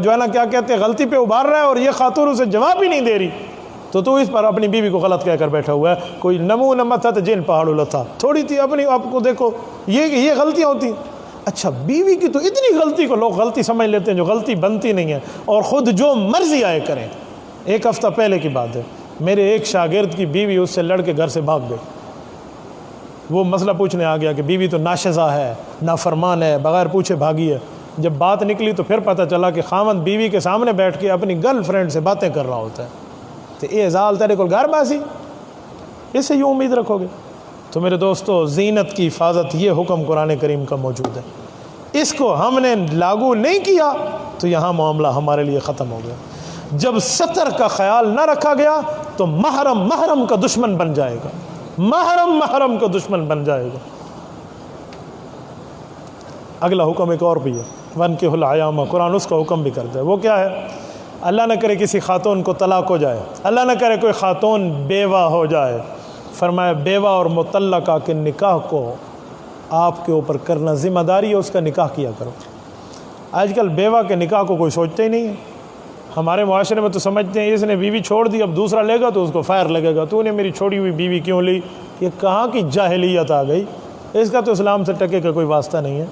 جو ہے نا کیا کہتے ہیں غلطی پہ ابھار رہا ہے، اور یہ خاتون اسے جواب ہی نہیں دے رہی، تو اس پر اپنی بیوی کو غلط کہہ کر بیٹھا ہوا ہے۔ کوئی نمو نمت تھا تو جن پہاڑ لتا، تھوڑی تھی اپنی آپ کو دیکھو، یہ غلطیاں ہوتی ہیں۔ اچھا، بیوی کی تو اتنی غلطی کو لوگ غلطی سمجھ لیتے ہیں جو غلطی بنتی نہیں ہے، اور خود جو مرضی آئے کریں۔ ایک ہفتہ پہلے کی بات ہے، میرے ایک شاگرد کی بیوی اس سے لڑ کے گھر سے بھاگ گئی۔ وہ مسئلہ پوچھنے آ گیا کہ بیوی تو ناشزہ ہے، نافرمان ہے، بغیر پوچھے بھاگی ہے۔ جب بات نکلی تو پھر پتہ چلا کہ خاوند بیوی کے سامنے بیٹھ کے اپنی گرل فرینڈ سے باتیں کر رہا ہوتا ہے۔ تو اے زال تیرے کو گھر باسی، اس سے یوں امید رکھو گے؟ تو میرے دوستو، زینت کی حفاظت، یہ حکم قرآن کریم کا موجود ہے۔ اس کو ہم نے لاگو نہیں کیا تو یہاں معاملہ ہمارے لیے ختم ہو گیا۔ جب ستر کا خیال نہ رکھا گیا تو محرم کا دشمن بن جائے گا، محرم کا دشمن بن جائے گا۔ اگلا حکم ایک اور بھی ہے، وَانْكِحُوا الْأَيَامَ، قرآن اس کا حکم بھی کرتا ہے۔ وہ کیا ہے؟ اللہ نہ کرے کسی خاتون کو طلاق ہو جائے، اللہ نہ کرے کوئی خاتون بیوہ ہو جائے، فرمایا بیوہ اور مطلقہ کے نکاح کو آپ کے اوپر کرنا ذمہ داری ہے، اس کا نکاح کیا کرو۔ آج کل بیوہ کے نکاح کو کوئی سوچتے ہی نہیں ہے۔ ہمارے معاشرے میں تو سمجھتے ہیں اس نے بیوی چھوڑ دی، اب دوسرا لے گا تو اس کو فائر لگے گا، تو نے میری چھوڑی ہوئی بیوی کیوں لی؟ یہ کہاں کی جاہلیت آ گئی؟ اس کا تو اسلام سے ٹکے کا کوئی واسطہ نہیں ہے۔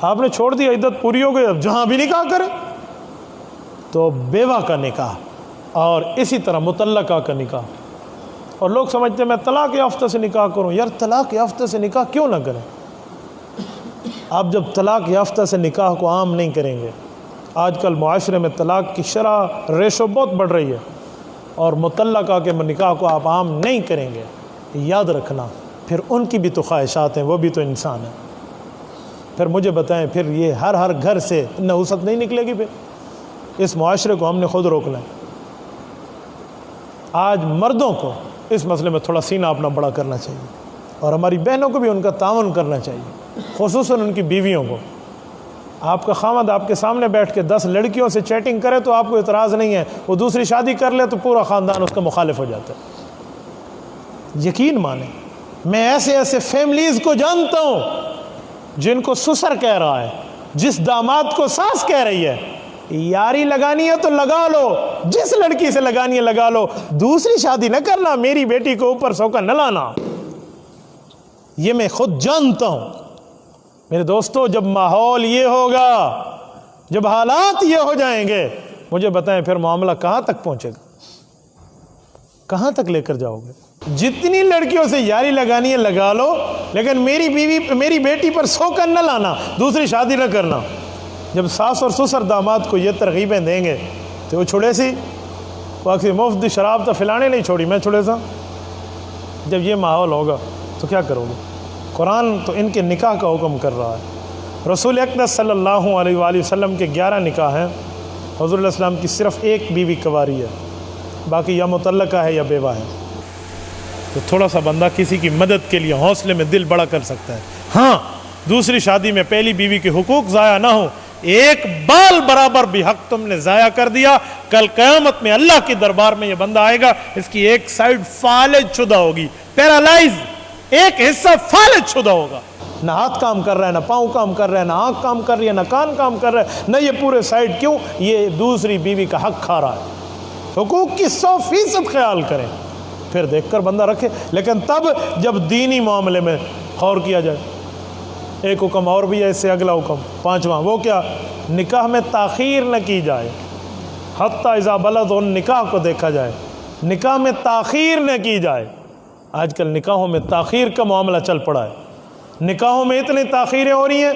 آپ نے چھوڑ دی، عدت پوری ہو گئی، اب جہاں بھی نکاح کرے۔ تو بیوہ کا نکاح اور اسی طرح مطلقہ کا نکاح، اور لوگ سمجھتے ہیں میں طلاق یافتہ سے نکاح کروں۔ یار طلاق یافتہ سے نکاح کیوں نہ کریں؟ آپ جب طلاق یافتہ سے نکاح کو عام نہیں کریں گے، آج کل معاشرے میں طلاق کی شرح ریشو بہت بڑھ رہی ہے، اور مطلقہ کے نکاح کو آپ عام نہیں کریں گے، یاد رکھنا پھر ان کی بھی تو خواہشات ہیں، وہ بھی تو انسان ہیں۔ پھر مجھے بتائیں، پھر یہ ہر گھر سے نحوست نہیں نکلے گی؟ پھر اس معاشرے کو ہم نے خود روکنا ہے۔ آج مردوں کو اس مسئلے میں تھوڑا سینہ اپنا بڑا کرنا چاہیے، اور ہماری بہنوں کو بھی ان کا تعاون کرنا چاہیے، خصوصاً ان کی بیویوں کو۔ آپ کا خاوند آپ کے سامنے بیٹھ کے 10 لڑکیوں سے چیٹنگ کرے تو آپ کو اعتراض نہیں ہے، وہ دوسری شادی کر لے تو پورا خاندان اس کا مخالف ہو جاتا ہے۔ یقین مانیں، میں ایسے فیملیز کو جانتا ہوں جن کو سسر کہہ رہا ہے، جس داماد کو ساس کہہ رہی ہے یاری لگانی ہے تو لگا لو، جس لڑکی سے لگانی ہے لگا لو، دوسری شادی نہ کرنا، میری بیٹی کو اوپر سوکا نہ لانا۔ یہ میں خود جانتا ہوں۔ میرے دوستو، جب ماحول یہ ہوگا، جب حالات یہ ہو جائیں گے، مجھے بتائیں پھر معاملہ کہاں تک پہنچے گا؟ کہاں تک لے کر جاؤ گے؟ جتنی لڑکیوں سے یاری لگانی ہے لگا لو، لیکن میری بیٹی پر سوکن نہ لانا، دوسری شادی نہ کرنا۔ جب ساس اور سسر داماد کو یہ ترغیبیں دیں گے تو وہ چھوڑے سی، وہ اکثر مفت شراب تو فلانے نہیں چھوڑی، میں چھوڑے سا۔ جب یہ ماحول ہوگا تو کیا کرو گے؟ قرآن تو ان کے نکاح کا حکم کر رہا ہے۔ رسول اکرم صلی اللہ علیہ وآلہ وسلم کے 11 نکاح ہیں، حضور علیہ السلام کی صرف ایک بیوی کنواری ہے، باقی یا مطلقہ ہے یا بیوہ ہے۔ تو تھوڑا سا بندہ کسی کی مدد کے لیے حوصلے میں دل بڑا کر سکتا ہے۔ ہاں، دوسری شادی میں پہلی بیوی کے حقوق ضائع نہ ہو، ایک بال برابر بھی حق تم نے ضائع کر دیا، کل قیامت میں اللہ کے دربار میں یہ بندہ آئے گا، اس کی ایک سائیڈ فالج شدہ ہوگی، پیرالائز، ایک حصہ فالج شدہ ہوگا، نہ ہاتھ کام کر رہا ہے، نہ پاؤں کام کر رہا ہے، نہ آنکھ کام کر رہی ہے، نہ کان کام کر رہا ہے، نہ یہ پورے سائیڈ۔ کیوں؟ یہ دوسری بیوی کا حق کھا رہا ہے۔ حقوق کی 100% خیال کریں، پھر دیکھ کر بندہ رکھے، لیکن تب جب دینی معاملے میں غور کیا جائے۔ ایک حکم اور بھی ہے اس سے اگلا حکم، 5واں، وہ کیا؟ نکاح میں تاخیر نہ کی جائے، حتی اذا بلغ نکاح کو دیکھا جائے، نکاح میں تاخیر نہ کی جائے۔ آج کل نکاحوں میں تاخیر کا معاملہ چل پڑا ہے، نکاحوں میں اتنی تاخیریں ہو رہی ہیں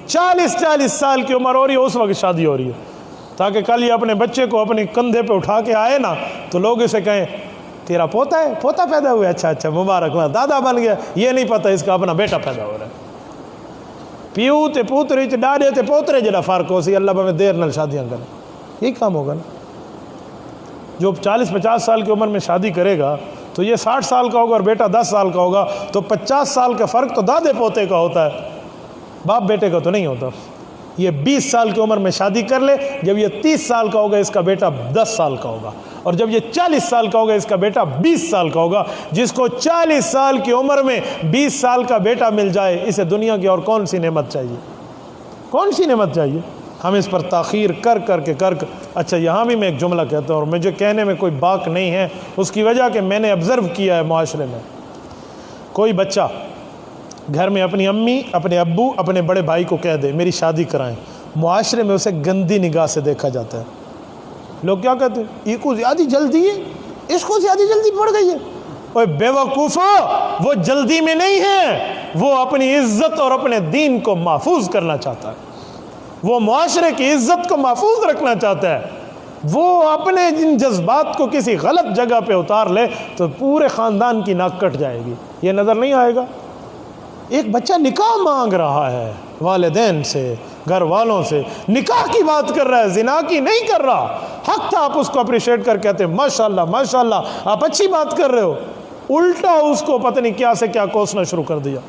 40 سال کی عمر ہو رہی ہے اس وقت شادی ہو رہی ہے، تاکہ کل یہ اپنے بچے کو اپنے کندھے پہ اٹھا کے آئے نا تو لوگ اسے کہیں تیرا پوتا ہے، پوتا پیدا ہوا ہے، اچھا مبارک، دادا بن گیا، یہ نہیں پتہ اس کا اپنا بیٹا پیدا ہو رہا ہے۔ پیو تے پوتری تے ڈاڈے تے پوترے جڑا فرق ہو سی، اللہ بھاوے دیر نال شادیاں کریں، یہی کام ہوگا نا۔ جو 40-50 سال کی عمر میں شادی کرے گا تو یہ 60 سال کا ہوگا اور بیٹا 10 سال کا ہوگا، تو 50 سال کا فرق تو دادے پوتے کا ہوتا ہے، باپ بیٹے کا تو نہیں ہوتا۔ یہ 20 سال کی عمر میں شادی کر لے، جب یہ 30 سال کا ہوگا اس کا بیٹا 10 سال کا ہوگا، اور جب یہ 40 سال کا ہوگا اس کا بیٹا 20 سال کا ہوگا۔ جس کو 40 سال کی عمر میں 20 سال کا بیٹا مل جائے، اسے دنیا کی اور کون سی نعمت چاہیے؟ کون سی نعمت چاہیے؟ ہم اس پر تاخیر کر کے اچھا یہاں بھی میں ایک جملہ کہتا ہوں، اور مجھے کہنے میں کوئی باک نہیں ہے، اس کی وجہ کہ میں نے آبزرو کیا ہے معاشرے میں، کوئی بچہ گھر میں اپنی امی، اپنے ابو، اپنے بڑے بھائی کو کہہ دے میری شادی کرائیں، معاشرے میں اسے گندی نگاہ سے دیکھا جاتا ہے۔ لوگ کیا کہتے ہیں؟ یہ کو زیادہ جلدی ہے، اس کو زیادہ جلدی پڑ گئی ہے۔ اوے بے وقوفو، وہ جلدی میں نہیں ہے، وہ اپنی عزت اور اپنے دین کو محفوظ کرنا چاہتا ہے، وہ معاشرے کی عزت کو محفوظ رکھنا چاہتا ہے۔ وہ اپنے جن جذبات کو کسی غلط جگہ پہ اتار لے تو پورے خاندان کی ناک کٹ جائے گی، یہ نظر نہیں آئے گا۔ ایک بچہ نکاح مانگ رہا ہے والدین سے، گھر والوں سے، نکاح کی بات کر رہا ہے، زنا کی نہیں کر رہا، حق تھا آپ اس کو اپریشیٹ کر کہتے ہیں ماشاءاللہ ماشاءاللہ آپ اچھی بات کر رہے ہو، الٹا اس کو پتہ نہیں کیا سے کیا کوسنا شروع کر دیا،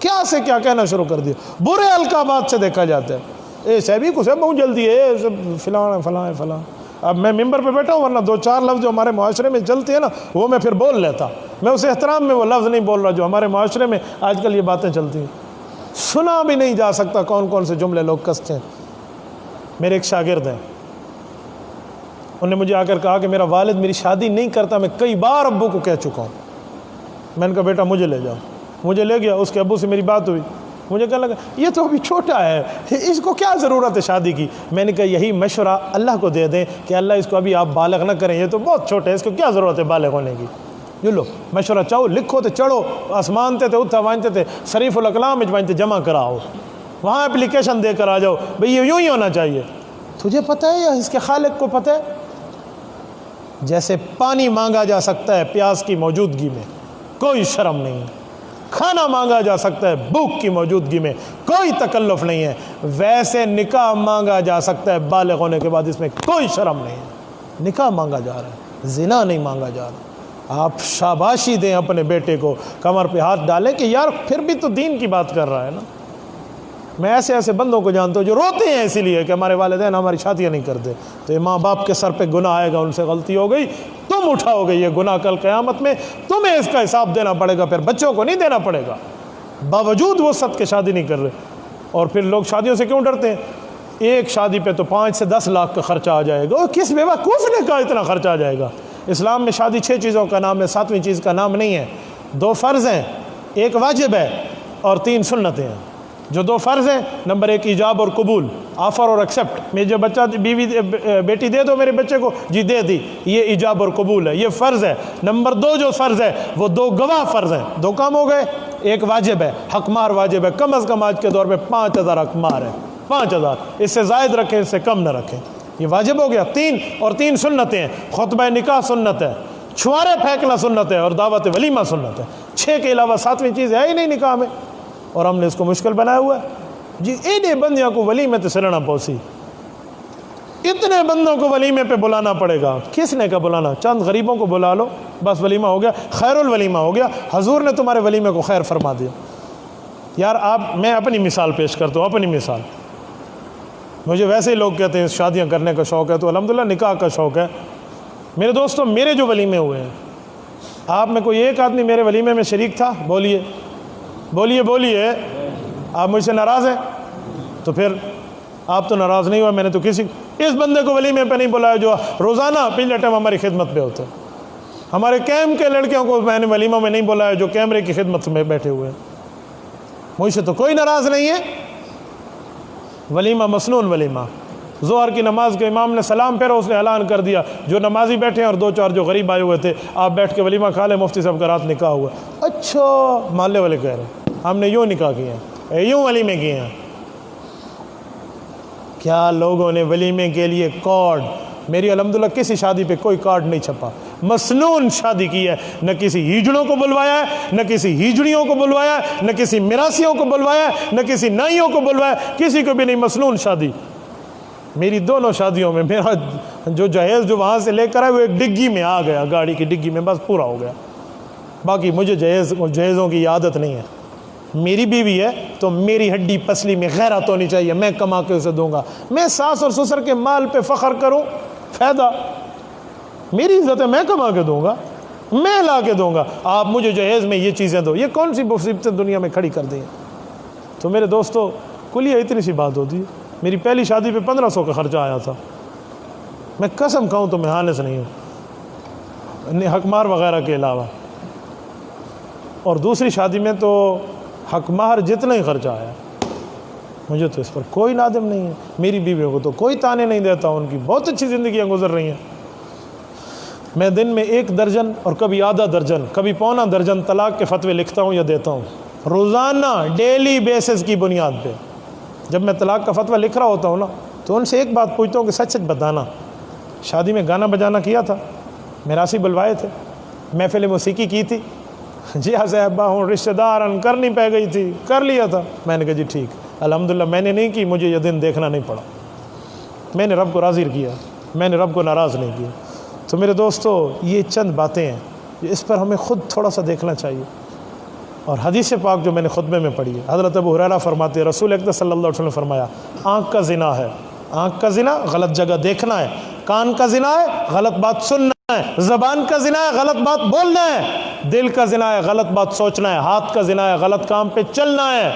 کیا سے کیا کہنا شروع کر دیا، برے القابات سے دیکھا جاتا ہے۔ اے صاحبی کو صاحب بہت جلدی ہے، فلاں۔ اب میں ممبر پہ بیٹھا ہوں، ورنہ 2-4 لفظ جو ہمارے معاشرے میں چلتے ہیں نا وہ میں پھر بول لیتا، میں اس احترام میں وہ لفظ نہیں بول رہا جو ہمارے معاشرے میں آج کل یہ باتیں چلتی ہیں، سنا بھی نہیں جا سکتا کون کون سے جملے لوگ کستے ہیں۔ میرے ایک شاگرد ہیں، انہوں نے مجھے آ کر کہا کہ میرا والد میری شادی نہیں کرتا، میں کئی بار ابو کو کہہ چکا ہوں۔ میں نے کہا بیٹا مجھے لے جاؤ، مجھے لے گیا، اس کے ابو سے میری بات ہوئی، مجھے کہنے لگا یہ تو ابھی چھوٹا ہے، اس کو کیا ضرورت ہے شادی کی؟ میں نے کہا یہی مشورہ اللہ کو دے دیں کہ اللہ اس کو ابھی آپ بالغ نہ کریں، یہ تو بہت چھوٹا ہے، اس کو کیا ضرورت ہے بالغ ہونے کی؟ جو لو مشورہ چاہو لکھو تے چڑھو، آسمان تے اتھا وانتے تے شریف الاقلام وانتے جمع کراؤ، وہاں اپلیکیشن دے کر آ جاؤ بھئی یہ یوں ہی ہونا چاہیے۔ تجھے پتہ ہے یا اس کے خالق کو پتہ ہے؟ جیسے پانی مانگا جا سکتا ہے پیاس کی موجودگی میں، کوئی شرم نہیں ہے، کھانا مانگا جا سکتا ہے بھوک کی موجودگی میں، کوئی تکلف نہیں ہے، ویسے نکاح مانگا جا سکتا ہے بالغ ہونے کے بعد، اس میں کوئی شرم نہیں ہے۔ نکاح مانگا جا رہا ہے، زنا نہیں مانگا جا رہا۔ آپ شاباشی دیں اپنے بیٹے کو، کمر پہ ہاتھ ڈالیں کہ یار پھر بھی تو دین کی بات کر رہا ہے نا۔ میں ایسے بندوں کو جانتا ہوں جو روتے ہیں اسی لیے کہ ہمارے والدین ہماری شادیاں نہیں کرتے، تو یہ ماں باپ کے سر پہ گناہ آئے گا، ان سے غلطی ہو گئی، تم اٹھاؤ گے یہ گناہ کل قیامت میں، تمہیں اس کا حساب دینا پڑے گا، پھر بچوں کو نہیں دینا پڑے گا، باوجود وہ سد کے شادی نہیں کر رہے۔ اور پھر لوگ شادیوں سے کیوں ڈرتے ہیں؟ ایک شادی پہ تو 5 سے 10 لاکھ کا خرچہ آ جائے گا، کس بیوقوف نے کہا اتنا خرچہ آ جائے گا؟ اسلام میں شادی 6 چیزوں کا نام ہے، 7ویں چیز کا نام نہیں ہے۔ 2 فرض ہیں، 1 واجب ہے اور 3 سنتیں ہیں۔ جو 2 فرض ہیں، نمبر 1 ایجاب اور قبول، آفر اور ایکسیپٹ، میں جو بچہ بیوی بیٹی دے دو میرے بچے کو، جی دے دی، یہ ایجاب اور قبول ہے، یہ فرض ہے۔ نمبر 2 جو فرض ہے وہ 2 گواہ فرض ہیں، 2 کام ہو گئے۔ 1 واجب ہے، حق مار واجب ہے، کم از کم آج کے دور میں 5000 حق مار ہے، 5000، اس سے زائد رکھیں اس سے کم نہ رکھیں، یہ واجب ہو گیا۔ 3 سنتیں ہیں، خطبہ نکاح سنت ہے، چھوارے پھینکنا سنت ہے، اور دعوت ولیمہ سنت ہے۔ 6 کے علاوہ 7ویں چیز ہے ہی نہیں نکاح میں، اور ہم نے اس کو مشکل بنایا ہوا ہے۔ جی ایڈے بندیاں کو ولیمے تے سرنا پوسی، اتنے بندوں کو ولیمے پہ بلانا پڑے گا، کس نے کا بلانا؟ چند غریبوں کو بلا لو بس، ولیمہ ہو گیا، خیر الولیمہ ہو گیا، حضور نے تمہارے ولیمے کو خیر فرما دیا۔ یار میں اپنی مثال پیش کرتا ہوں، اپنی مثال، مجھے ویسے ہی لوگ کہتے ہیں شادیاں کرنے کا شوق ہے، تو الحمدللہ نکاح کا شوق ہے۔ میرے دوستوں، میرے جو ولیمے ہوئے ہیں، آپ میں کوئی ایک آدمی میرے ولیمے میں شریک تھا؟ بولیے بولیے، آپ مجھ سے ناراض ہیں؟ تو پھر آپ تو ناراض نہیں ہوا، میں نے تو اس بندے کو ولیمے پہ نہیں بلایا جو روزانہ پچھلے ٹائم ہماری خدمت پہ ہوتے، ہمارے کیمپ کے لڑکیوں کو میں نے ولیمہ میں نہیں بلایا جو کیمرے کی خدمت میں بیٹھے ہوئے ہیں، مجھ سے تو کوئی ناراض نہیں ہے۔ ولیمہ مسنون ولیمہ، ظہر کی نماز کے امام نے سلام پھیرا، اس نے اعلان کر دیا جو نمازی بیٹھے ہیں اور 2-4 جو غریب آئے ہوئے تھے، آپ بیٹھ کے ولیمہ کھا لیں، مفتی صاحب کا رات نکاح ہوا۔ اچھا، محلے والے کہہ رہے ہیں ہم نے یوں نکاح کیے ہیں، یوں ولیمے کیے ہیں۔ کیا لوگوں نے ولیمے کے لیے کارڈ، میری الحمدللہ کسی شادی پہ کوئی کارڈ نہیں چھپا، مسنون شادی کی ہے، نہ کسی ہیجڑوں کو بلوایا ہے، نہ کسی ہیجڑیوں کو بلوایا ہے، نہ کسی میراثیوں کو بلوایا ہے، نہ کسی نائیوں کو بلوایا ہے، کسی کو بھی نہیں، مسنون شادی۔ میری دونوں شادیوں میں میرا جو جہیز جو وہاں سے لے کر آئے وہ ایک ڈگی میں آ گیا، گاڑی کی ڈگی میں، بس پورا ہو گیا۔ باقی مجھے جہیزوں کی عادت نہیں ہے۔ میری بیوی ہے تو میری ہڈی پسلی میں غیرت ہونی چاہیے، میں کما کے اسے دوں گا۔ میں ساس اور سسر کے مال پہ فخر کروں، فائدہ؟ میری عزت ہے، میں کما کے دوں گا، میں لا کے دوں گا، آپ مجھے جہیز میں یہ چیزیں دو۔ یہ کون سی مصیبتیں دنیا میں کھڑی کر دی ہیں؟ تو میرے دوستو، کلیہ اتنی سی بات ہوتی ہے۔ میری پہلی شادی پہ 1500 کا خرچہ آیا تھا، میں قسم کھاؤں تو میں حانس نہیں ہوں، حق مہر وغیرہ کے علاوہ۔ اور دوسری شادی میں تو حق مہر جتنا ہی خرچہ آیا، مجھے تو اس پر کوئی نادم نہیں ہے۔ میری بیویوں کو تو کوئی تانے نہیں دیتا، ان کی بہت اچھی زندگیاں گزر رہی ہیں۔ میں دن میں 1 درجن اور کبھی آدھا درجن، کبھی پونا درجن طلاق کے فتوے لکھتا ہوں یا دیتا ہوں، روزانہ ڈیلی بیسس کی بنیاد پہ۔ جب میں طلاق کا فتویٰ لکھ رہا ہوتا ہوں نا، تو ان سے ایک بات پوچھتا ہوں کہ سچ سچ بتانا، شادی میں گانا بجانا کیا تھا؟ میراثی بلوائے تھے؟ محفل موسیقی کی تھی؟ جی ہاں صاحبہ ہوں، رشتہ دارن کرنی پہ گئی تھی، کر لیا تھا۔ میں نے کہا جی ٹھیک، الحمدللہ میں نے نہیں کی، مجھے یہ دن دیکھنا نہیں پڑا، میں نے رب کو راضی کیا، میں نے رب کو ناراض نہیں کیا۔ تو میرے دوستو، یہ چند باتیں ہیں، اس پر ہمیں خود تھوڑا سا دیکھنا چاہیے۔ اور حدیث پاک جو میں نے خطبے میں پڑھی ہے، حضرت ابو ہریرہ فرماتے ہیں، رسول اکرم صلی اللہ علیہ وسلم نے فرمایا، آنکھ کا زنا ہے، آنکھ کا زنا غلط جگہ دیکھنا ہے، کان کا زنا ہے غلط بات سننا ہے، زبان کا زنا ہے غلط بات بولنا ہے، دل کا زنا ہے غلط بات سوچنا ہے، ہاتھ کا زنا ہے غلط کام پہ چلنا ہے،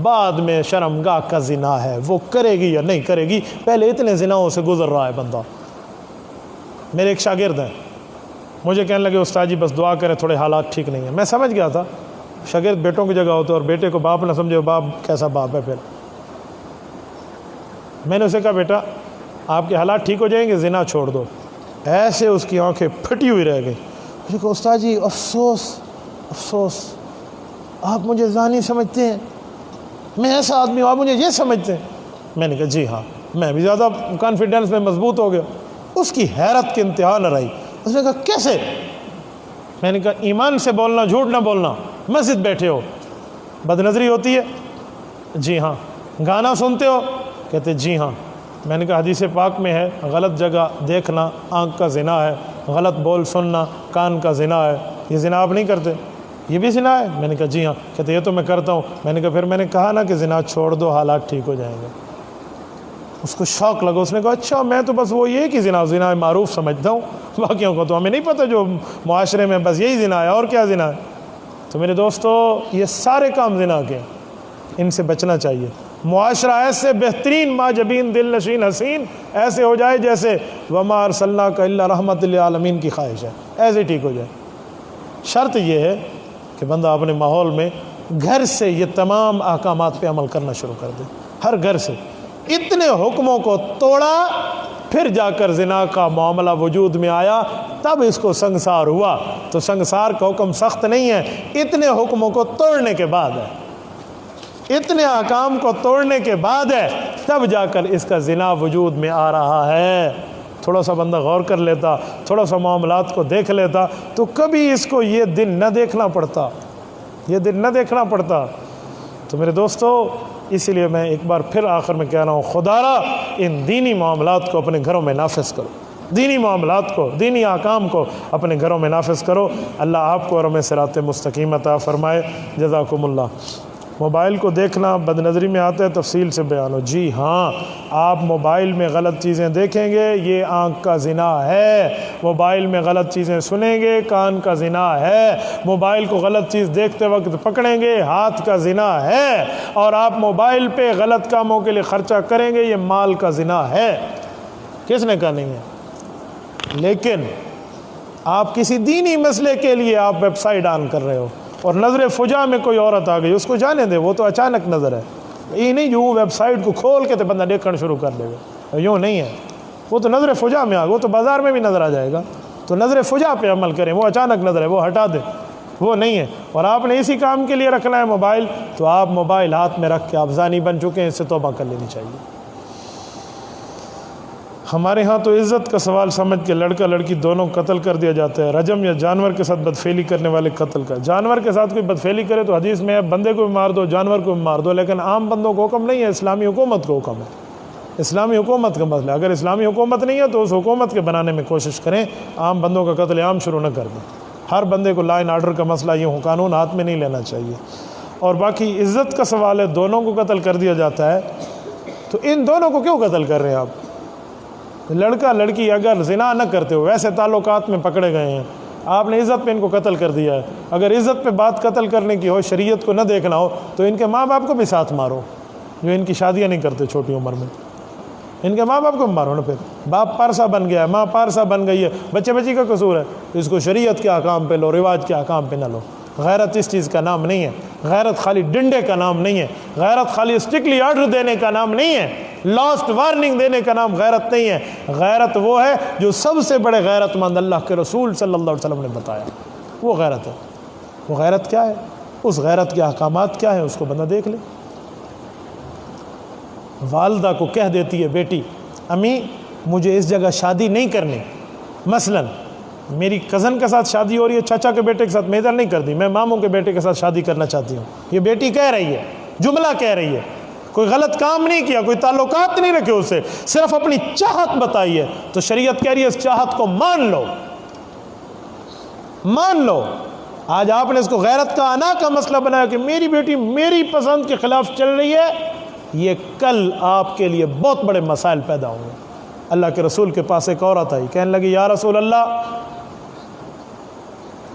بعد میں شرمگاہ کا زنا ہے، وہ کرے گی یا نہیں کرے گی، پہلے اتنے زناؤں سے گزر رہا ہے بندہ۔ میرے ایک شاگرد ہیں، مجھے کہنے لگے استاد جی بس دعا کریں، تھوڑے حالات ٹھیک نہیں ہیں۔ میں سمجھ گیا تھا شاگرد بیٹوں کی جگہ ہوتا ہے، اور بیٹے کو باپ نہ سمجھے، باپ کیسا باپ ہے پھر۔ میں نے اسے کہا بیٹا آپ کے حالات ٹھیک ہو جائیں گے، زنا چھوڑ دو۔ ایسے اس کی آنکھیں پھٹی ہوئی رہ گئی۔ مجھے کہا استاد جی افسوس افسوس، آپ مجھے زانی سمجھتے ہیں، میں ایسا آدمی ہوں، آپ مجھے یہ سمجھتے ہیں؟ میں نے کہا جی ہاں۔ میں بھی زیادہ کانفیڈنس میں مضبوط ہو گیا۔ اس کی حیرت کی انتہا نہ رہی۔ اس نے کہا کیسے؟ میں نے کہا ایمان سے بولنا، جھوٹ نہ بولنا۔ مسجد بیٹھے ہو، بد نظری ہوتی ہے؟ جی ہاں۔ گانا سنتے ہو؟ کہتے جی ہاں۔ میں نے کہا حدیث پاک میں ہے غلط جگہ دیکھنا آنکھ کا زنا ہے، غلط بول سننا کان کا زنا ہے، یہ زنا آپ نہیں کرتے؟ یہ بھی زنا ہے؟ میں نے کہا جی ہاں۔ کہتے یہ تو میں کرتا ہوں۔ میں نے کہا پھر میں نے کہا نا کہ زنا چھوڑ دو، حالات ٹھیک ہو جائیں گے۔ اس کو شوق لگا، اس نے کہا اچھا میں تو بس وہ یہ کہ زنا معروف سمجھتا ہوں، باقیوں کو تو ہمیں نہیں پتہ، جو معاشرے میں بس یہی زنا ہے، اور کیا زنا ہے۔ تو میرے دوستو، یہ سارے کام زنا کے، ان سے بچنا چاہیے۔ معاشرہ ایسے بہترین ماجبین دل نشین حسین ایسے ہو جائے جیسے وما ارسلناک الا رحمت للعالمین کی خواہش ہے، ایسے ٹھیک ہو جائے۔ شرط یہ ہے کہ بندہ اپنے ماحول میں گھر سے یہ تمام احکامات پہ عمل کرنا شروع کر دے، ہر گھر سے اتنے حکموں کو توڑا، پھر جا کر زنا کا معاملہ وجود میں آیا، تب اس کو سنگسار ہوا۔ تو سنگسار کا حکم سخت نہیں ہے، اتنے حکموں کو توڑنے کے بعد ہے، اتنے احکام کو توڑنے کے بعد ہے، تب جا کر اس کا زنا وجود میں آ رہا ہے۔ تھوڑا سا بندہ غور کر لیتا، تھوڑا سا معاملات کو دیکھ لیتا، تو کبھی اس کو یہ دن نہ دیکھنا پڑتا، یہ دن نہ دیکھنا پڑتا۔ تو میرے دوستو، اسی لیے میں ایک بار پھر آخر میں کہہ رہا ہوں، خدارا ان دینی معاملات کو اپنے گھروں میں نافذ کرو، دینی معاملات کو، دینی احکام کو اپنے گھروں میں نافذ کرو۔ اللہ آپ کو اور ہمیں صراط مستقیم عطا فرمائے۔ جزاکم اللہ۔ موبائل کو دیکھنا بد نظری میں آتا ہے، تفصیل سے بیان ہو۔ جی ہاں، آپ موبائل میں غلط چیزیں دیکھیں گے، یہ آنکھ کا زنا ہے۔ موبائل میں غلط چیزیں سنیں گے، کان کا زنا ہے۔ موبائل کو غلط چیز دیکھتے وقت پکڑیں گے، ہاتھ کا زنا ہے۔ اور آپ موبائل پہ غلط کاموں کے لیے خرچہ کریں گے، یہ مال کا زنا ہے۔ کس نے کہا نہیں ہے؟ لیکن آپ کسی دینی مسئلے کے لیے آپ ویب سائٹ آن کر رہے ہو، اور نظر فجا میں کوئی عورت آ گئی، اس کو جانے دے، وہ تو اچانک نظر ہے، یہ نہیں یوں ویب سائٹ کو کھول کے تو بندہ دیکھنا شروع کر دے گا، یوں نہیں ہے، وہ تو نظر فجا میں آ گئی، وہ تو بازار میں بھی نظر آ جائے گا۔ تو نظر فجا پہ عمل کریں، وہ اچانک نظر ہے، وہ ہٹا دیں، وہ نہیں ہے۔ اور آپ نے اسی کام کے لیے رکھنا ہے موبائل، تو آپ موبائل ہاتھ میں رکھ کے آپ زانی بن چکے ہیں، اس سے توبہ کر لینی چاہیے۔ ہمارے ہاں تو عزت کا سوال سمجھ کے لڑکا لڑکی دونوں قتل کر دیا جاتا ہے، رجم یا جانور کے ساتھ بدفعلی کرنے والے قتل کا۔ جانور کے ساتھ کوئی بدفعلی کرے تو حدیث میں ہے بندے کو بھی مار دو، جانور کو بھی مار دو، لیکن عام بندوں کو حکم نہیں ہے، اسلامی حکومت کو حکم ہے، اسلامی حکومت کا مسئلہ۔ اگر اسلامی حکومت نہیں ہے تو اس حکومت کے بنانے میں کوشش کریں، عام بندوں کا قتل عام شروع نہ کر دیں۔ ہر بندے کو لا اینڈ آرڈر کا مسئلہ یوں قانون ہاتھ میں نہیں لینا چاہیے۔ اور باقی عزت کا سوال ہے، دونوں کو قتل کر دیا جاتا ہے، تو ان دونوں کو کیوں قتل کر رہے ہیں آپ؟ لڑکا لڑکی اگر زنا نہ کرتے ہو، ویسے تعلقات میں پکڑے گئے ہیں، آپ نے عزت پہ ان کو قتل کر دیا ہے، اگر عزت پہ بات قتل کرنے کی ہو، شریعت کو نہ دیکھنا ہو، تو ان کے ماں باپ کو بھی ساتھ مارو جو ان کی شادیاں نہیں کرتے چھوٹی عمر میں، ان کے ماں باپ کو بھی مارو نا۔ پھر باپ پارسا بن گیا ہے، ماں پارسا بن گئی ہے، بچے بچی کا قصور ہے، اس کو شریعت کے احکام پہ لو، رواج کے احکام پہ نہ لو۔ غیرت اس چیز کا نام نہیں ہے، غیرت خالی ڈنڈے کا نام نہیں ہے، غیرت خالی اسٹرکٹلی آرڈر دینے کا نام نہیں ہے، لاسٹ وارننگ دینے کا نام غیرت نہیں ہے۔ غیرت وہ ہے جو سب سے بڑے غیرت مند اللہ کے رسول صلی اللہ علیہ وسلم نے بتایا، وہ غیرت ہے۔ وہ غیرت کیا ہے؟ اس غیرت کے احکامات کیا ہیں، اس کو بندہ دیکھ لے۔ والدہ کو کہہ دیتی ہے بیٹی، امی مجھے اس جگہ شادی نہیں کرنی، مثلاً میری کزن کے ساتھ شادی ہو رہی ہے، چچا کے بیٹے کے ساتھ، میں ادھر نہیں کرتی، میں ماموں کے بیٹے کے ساتھ شادی کرنا چاہتی ہوں، یہ بیٹی کہہ رہی ہے، جملہ کہہ رہی ہے، کوئی غلط کام نہیں کیا، کوئی تعلقات نہیں رکھے اسے، صرف اپنی چاہت بتائی ہے، تو شریعت کہہ رہی ہے اس چاہت کو مان لو، مان لو۔ آج آپ نے اس کو غیرت کا انا کا مسئلہ بنایا کہ میری بیٹی میری پسند کے خلاف چل رہی ہے، یہ کل آپ کے لیے بہت بڑے مسائل پیدا ہوں گے۔ اللہ کے رسول کے پاس ایک عورت آئی، کہنے لگی یا رسول اللہ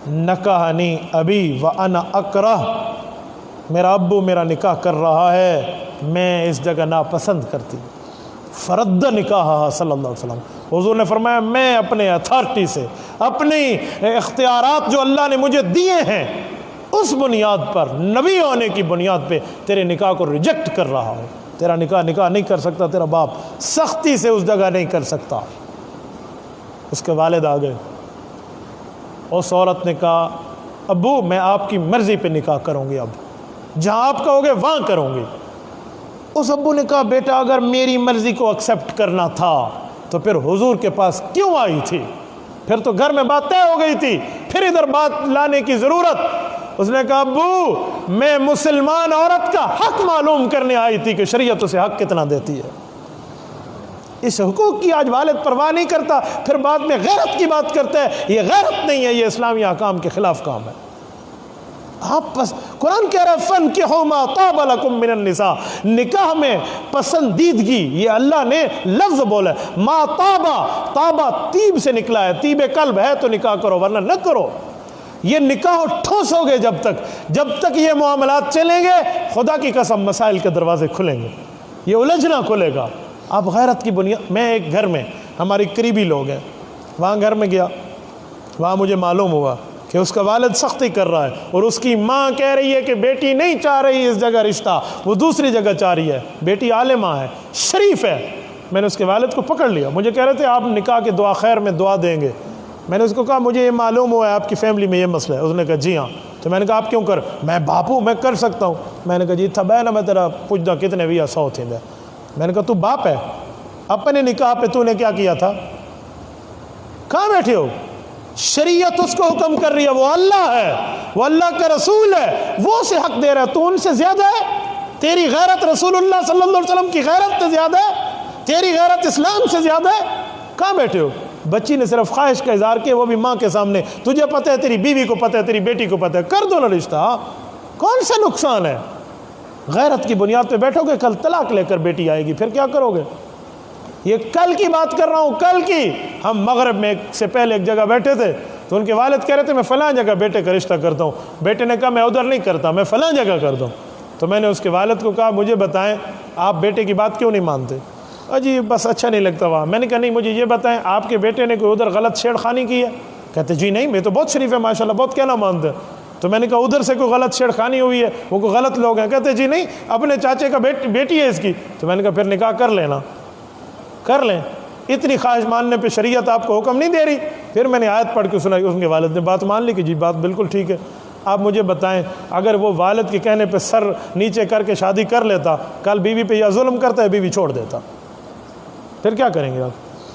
نکاحنی ابی وانا اکرہ، میرا ابو میرا نکاح کر رہا ہے، میں اس جگہ ناپسند کرتی۔ فرد نکاح صلی اللہ علیہ وسلم، حضور نے فرمایا میں اپنے اتھارٹی سے، اپنی اختیارات جو اللہ نے مجھے دیے ہیں، اس بنیاد پر، نبی ہونے کی بنیاد پہ تیرے نکاح کو ریجیکٹ کر رہا ہوں۔ تیرا نکاح نہیں کر سکتا تیرا باپ، سختی سے اس جگہ نہیں کر سکتا۔ اس کے والد آ گئے، اس عورت نے کہا ابو میں آپ کی مرضی پہ نکاح کروں گی، اب جہاں آپ کہو گے وہاں کروں گی۔ اس ابو نے کہا بیٹا اگر میری مرضی کو ایکسیپٹ کرنا تھا تو پھر حضور کے پاس کیوں آئی تھی؟ پھر تو گھر میں بات طے ہو گئی تھی، پھر ادھر بات لانے کی ضرورت؟ اس نے کہا ابو میں مسلمان عورت کا حق معلوم کرنے آئی تھی کہ شریعت اسے حق کتنا دیتی ہے۔ اس حقوق کی آج والد پرواہ نہیں کرتا، پھر بعد میں غیرت کی بات کرتا ہے، یہ غیرت نہیں ہے، یہ اسلامی احکام کے خلاف کام ہے۔ آپ قرآن کہہ رہا ہے فَانْكِحُوا مَا طَابَ لَكُم مِّنَ النِّسَاءِ، نکاح میں پسندیدگی، یہ اللہ نے لفظ بولا ہے، ما طابا، طابا طیب سے نکلا ہے، طیب قلب ہے تو نکاح کرو ورنہ نہ کرو۔ یہ نکاح ٹھوس ہو گئے، جب تک یہ معاملات چلیں گے خدا کی قسم مسائل کے دروازے کھلیں گے، یہ الجھنا کھلے گا۔ اب غیرت کی بنیاد، میں ایک گھر میں، ہماری قریبی لوگ ہیں، وہاں گھر میں گیا، وہاں مجھے معلوم ہوا کہ اس کا والد سختی کر رہا ہے اور اس کی ماں کہہ رہی ہے کہ بیٹی نہیں چاہ رہی اس جگہ رشتہ، وہ دوسری جگہ چاہ رہی ہے۔ بیٹی عالمہ ہے، شریف ہے۔ میں نے اس کے والد کو پکڑ لیا، مجھے کہہ رہے تھے آپ نکاح کے دعا خیر میں دعا دیں گے۔ میں نے اس کو کہا مجھے یہ معلوم ہوا ہے آپ کی فیملی میں یہ مسئلہ ہے۔ اس نے کہا جی ہاں۔ تو میں نے کہا آپ کیوں کر؟ میں باپ ہوں، میں کر سکتا ہوں۔ میں نے کہا جی تھا بہ نا میں تیرا پوچھتا کتنے بھی 100 تھے۔ میں نے کہا تو باپ ہے، اپنے نکاح پہ تو نے کیا تھا؟ کہاں بیٹھے ہو؟ شریعت اس کو حکم کر رہی ہے، وہ اللہ ہے، وہ اللہ کا رسول ہے، وہ اسے حق دے رہا ہے، تو ان سے زیادہ ہے؟ تیری غیرت رسول اللہ صلی اللہ علیہ وسلم کی غیرت سے زیادہ ہے؟ تیری غیرت اسلام سے زیادہ ہے؟ کہاں بیٹھے ہو؟ بچی نے صرف خواہش کا اظہار کیا، وہ بھی ماں کے سامنے، تجھے پتہ ہے، تیری بیوی کو پتہ ہے، تیری بیٹی کو پتہ ہے، کر دو نا رشتہ، کون سا نقصان ہے؟ غیرت کی بنیاد پہ بیٹھو گے، کل طلاق لے کر بیٹی آئے گی، پھر کیا کرو گے؟ یہ کل کی بات کر رہا ہوں، کل کی۔ ہم مغرب میں سے پہلے ایک جگہ بیٹھے تھے تو ان کے والد کہہ رہے تھے میں فلاں جگہ بیٹے کا رشتہ کرتا ہوں۔ بیٹے نے کہا میں ادھر نہیں کرتا، میں فلاں جگہ کرتا ہوں۔ تو میں نے اس کے والد کو کہا مجھے بتائیں آپ بیٹے کی بات کیوں نہیں مانتے؟ جی بس اچھا نہیں لگتا وہاں۔ میں نے کہا نہیں مجھے یہ بتائیں آپ کے بیٹے نے کوئی ادھر غلط چھیڑ خانی کی ہے؟ کہتے جی نہیں، میں تو بہت شریف ہے ماشاء اللہ، بہت کہنا مانتے۔ تو میں نے کہا ادھر سے کوئی غلط چھیڑ خانی ہوئی ہے، وہ کوئی غلط لوگ ہیں؟ کہتے جی نہیں، اپنے چاچے کا بیٹی ہے اس کی۔ تو میں نے کہا پھر نکاح کر لینا، کر لیں، اتنی خواہش ماننے پہ شریعت آپ کو حکم نہیں دے رہی۔ پھر میں نے آیت پڑھ کے سنائی، اس کے والد نے بات مان لی کہ جی بات بالکل ٹھیک ہے۔ آپ مجھے بتائیں اگر وہ والد کے کہنے پہ سر نیچے کر کے شادی کر لیتا، کل بیوی پہ یا ظلم کرتا ہے، بیوی چھوڑ دیتا، پھر کیا کریں گے آپ؟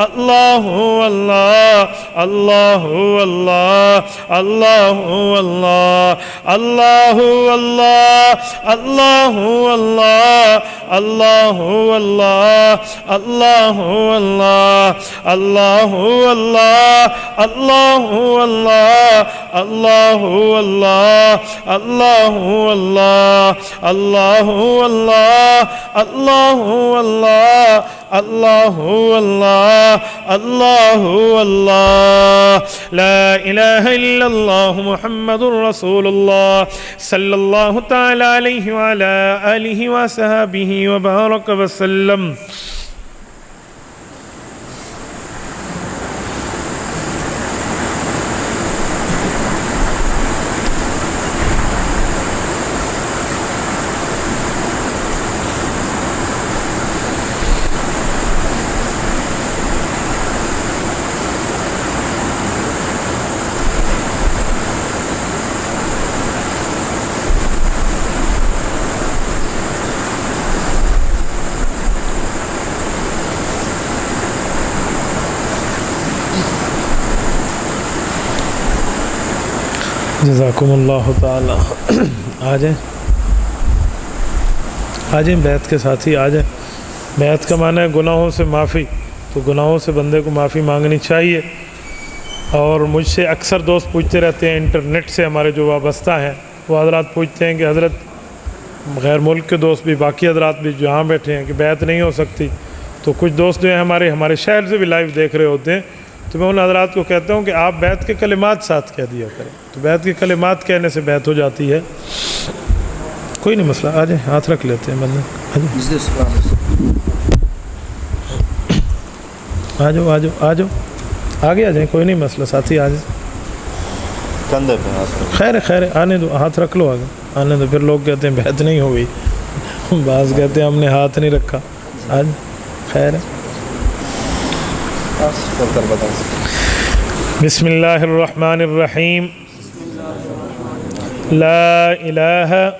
اللہ اللہ اللہ اللہ اللہ اللہ اللہ اللہ اللہ اللہ اللہ اللہ اللہ اللہ اللہ اللہ اللہ اللہ اللہ لا الہ الا اللہ محمد رسول اللہ صلی اللہ تعالی علیہ وعلا آلہ وصحبہ وبارک وسلم. جزاکم اللہ تعالی. آ جائیں بیعت کے ساتھی آ جائیں. بیعت کا معنی ہے گناہوں سے معافی، تو گناہوں سے بندے کو معافی مانگنی چاہیے. اور مجھ سے اکثر دوست پوچھتے رہتے ہیں، انٹرنیٹ سے ہمارے جو وابستہ ہیں وہ حضرات پوچھتے ہیں کہ حضرت غیر ملک کے دوست بھی، باقی حضرات بھی جو یہاں بیٹھے ہیں، کہ بیعت نہیں ہو سکتی. تو کچھ دوست جو ہیں ہمارے شہر سے بھی لائیو دیکھ رہے ہوتے ہیں، تو میں ان حضرات کو کہتا ہوں کہ آپ بیعت کے کلمات ساتھ کہہ دیا کریں. تو بیعت کے کلمات کہنے سے بیعت ہو جاتی ہے. کوئی نہیں مسئلہ. آ جائیں، ہاتھ رکھ لیتے ہیں بندے. آ جاؤ آگے آ جائیں، کوئی نہیں مسئلہ. ساتھی آ جائیں. خیر آنے دو، ہاتھ رکھ لو آگے، آنے دو. پھر لوگ کہتے ہیں بیعت نہیں ہو گئی، بعض کہتے ہیں ہم نے ہاتھ نہیں رکھا. آج خیر ہے. بسم اللہ الرحمن الرحیم. لا الہ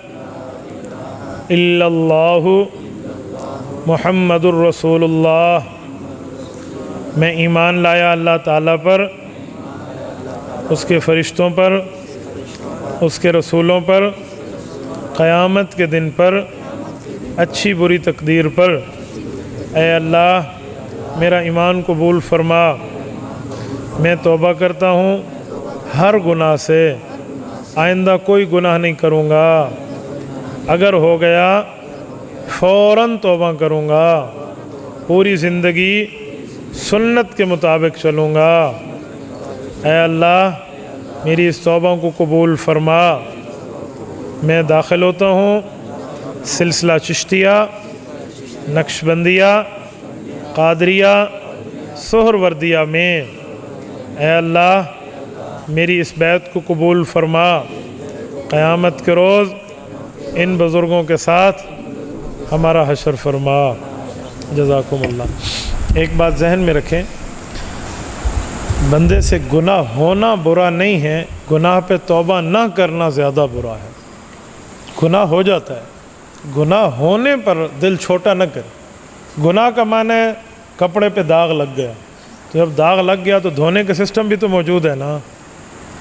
الا اللہ محمد الرسول اللہ. میں ایمان لایا اللہ تعالیٰ پر، اس کے فرشتوں پر، اس کے رسولوں پر، قیامت کے دن پر، اچھی بری تقدیر پر. اے اللہ میرا ایمان قبول فرما. میں توبہ کرتا ہوں ہر گناہ سے، آئندہ کوئی گناہ نہیں کروں گا. اگر ہو گیا فوراً توبہ کروں گا. پوری زندگی سنت کے مطابق چلوں گا. اے اللہ میری اس توبہ کو قبول فرما. میں داخل ہوتا ہوں سلسلہ چشتیہ، نقشبندیہ، قادریہ، سہروردیہ میں. اے اللہ میری اس بیعت کو قبول فرما. قیامت کے روز ان بزرگوں کے ساتھ ہمارا حشر فرما. جزاکم اللہ. ایک بات ذہن میں رکھیں، بندے سے گناہ ہونا برا نہیں ہے، گناہ پہ توبہ نہ کرنا زیادہ برا ہے. گناہ ہو جاتا ہے، گناہ ہونے پر دل چھوٹا نہ کرے. گناہ کا معنی ہے کپڑے پہ داغ لگ گیا، تو جب داغ لگ گیا تو دھونے کا سسٹم بھی تو موجود ہے نا.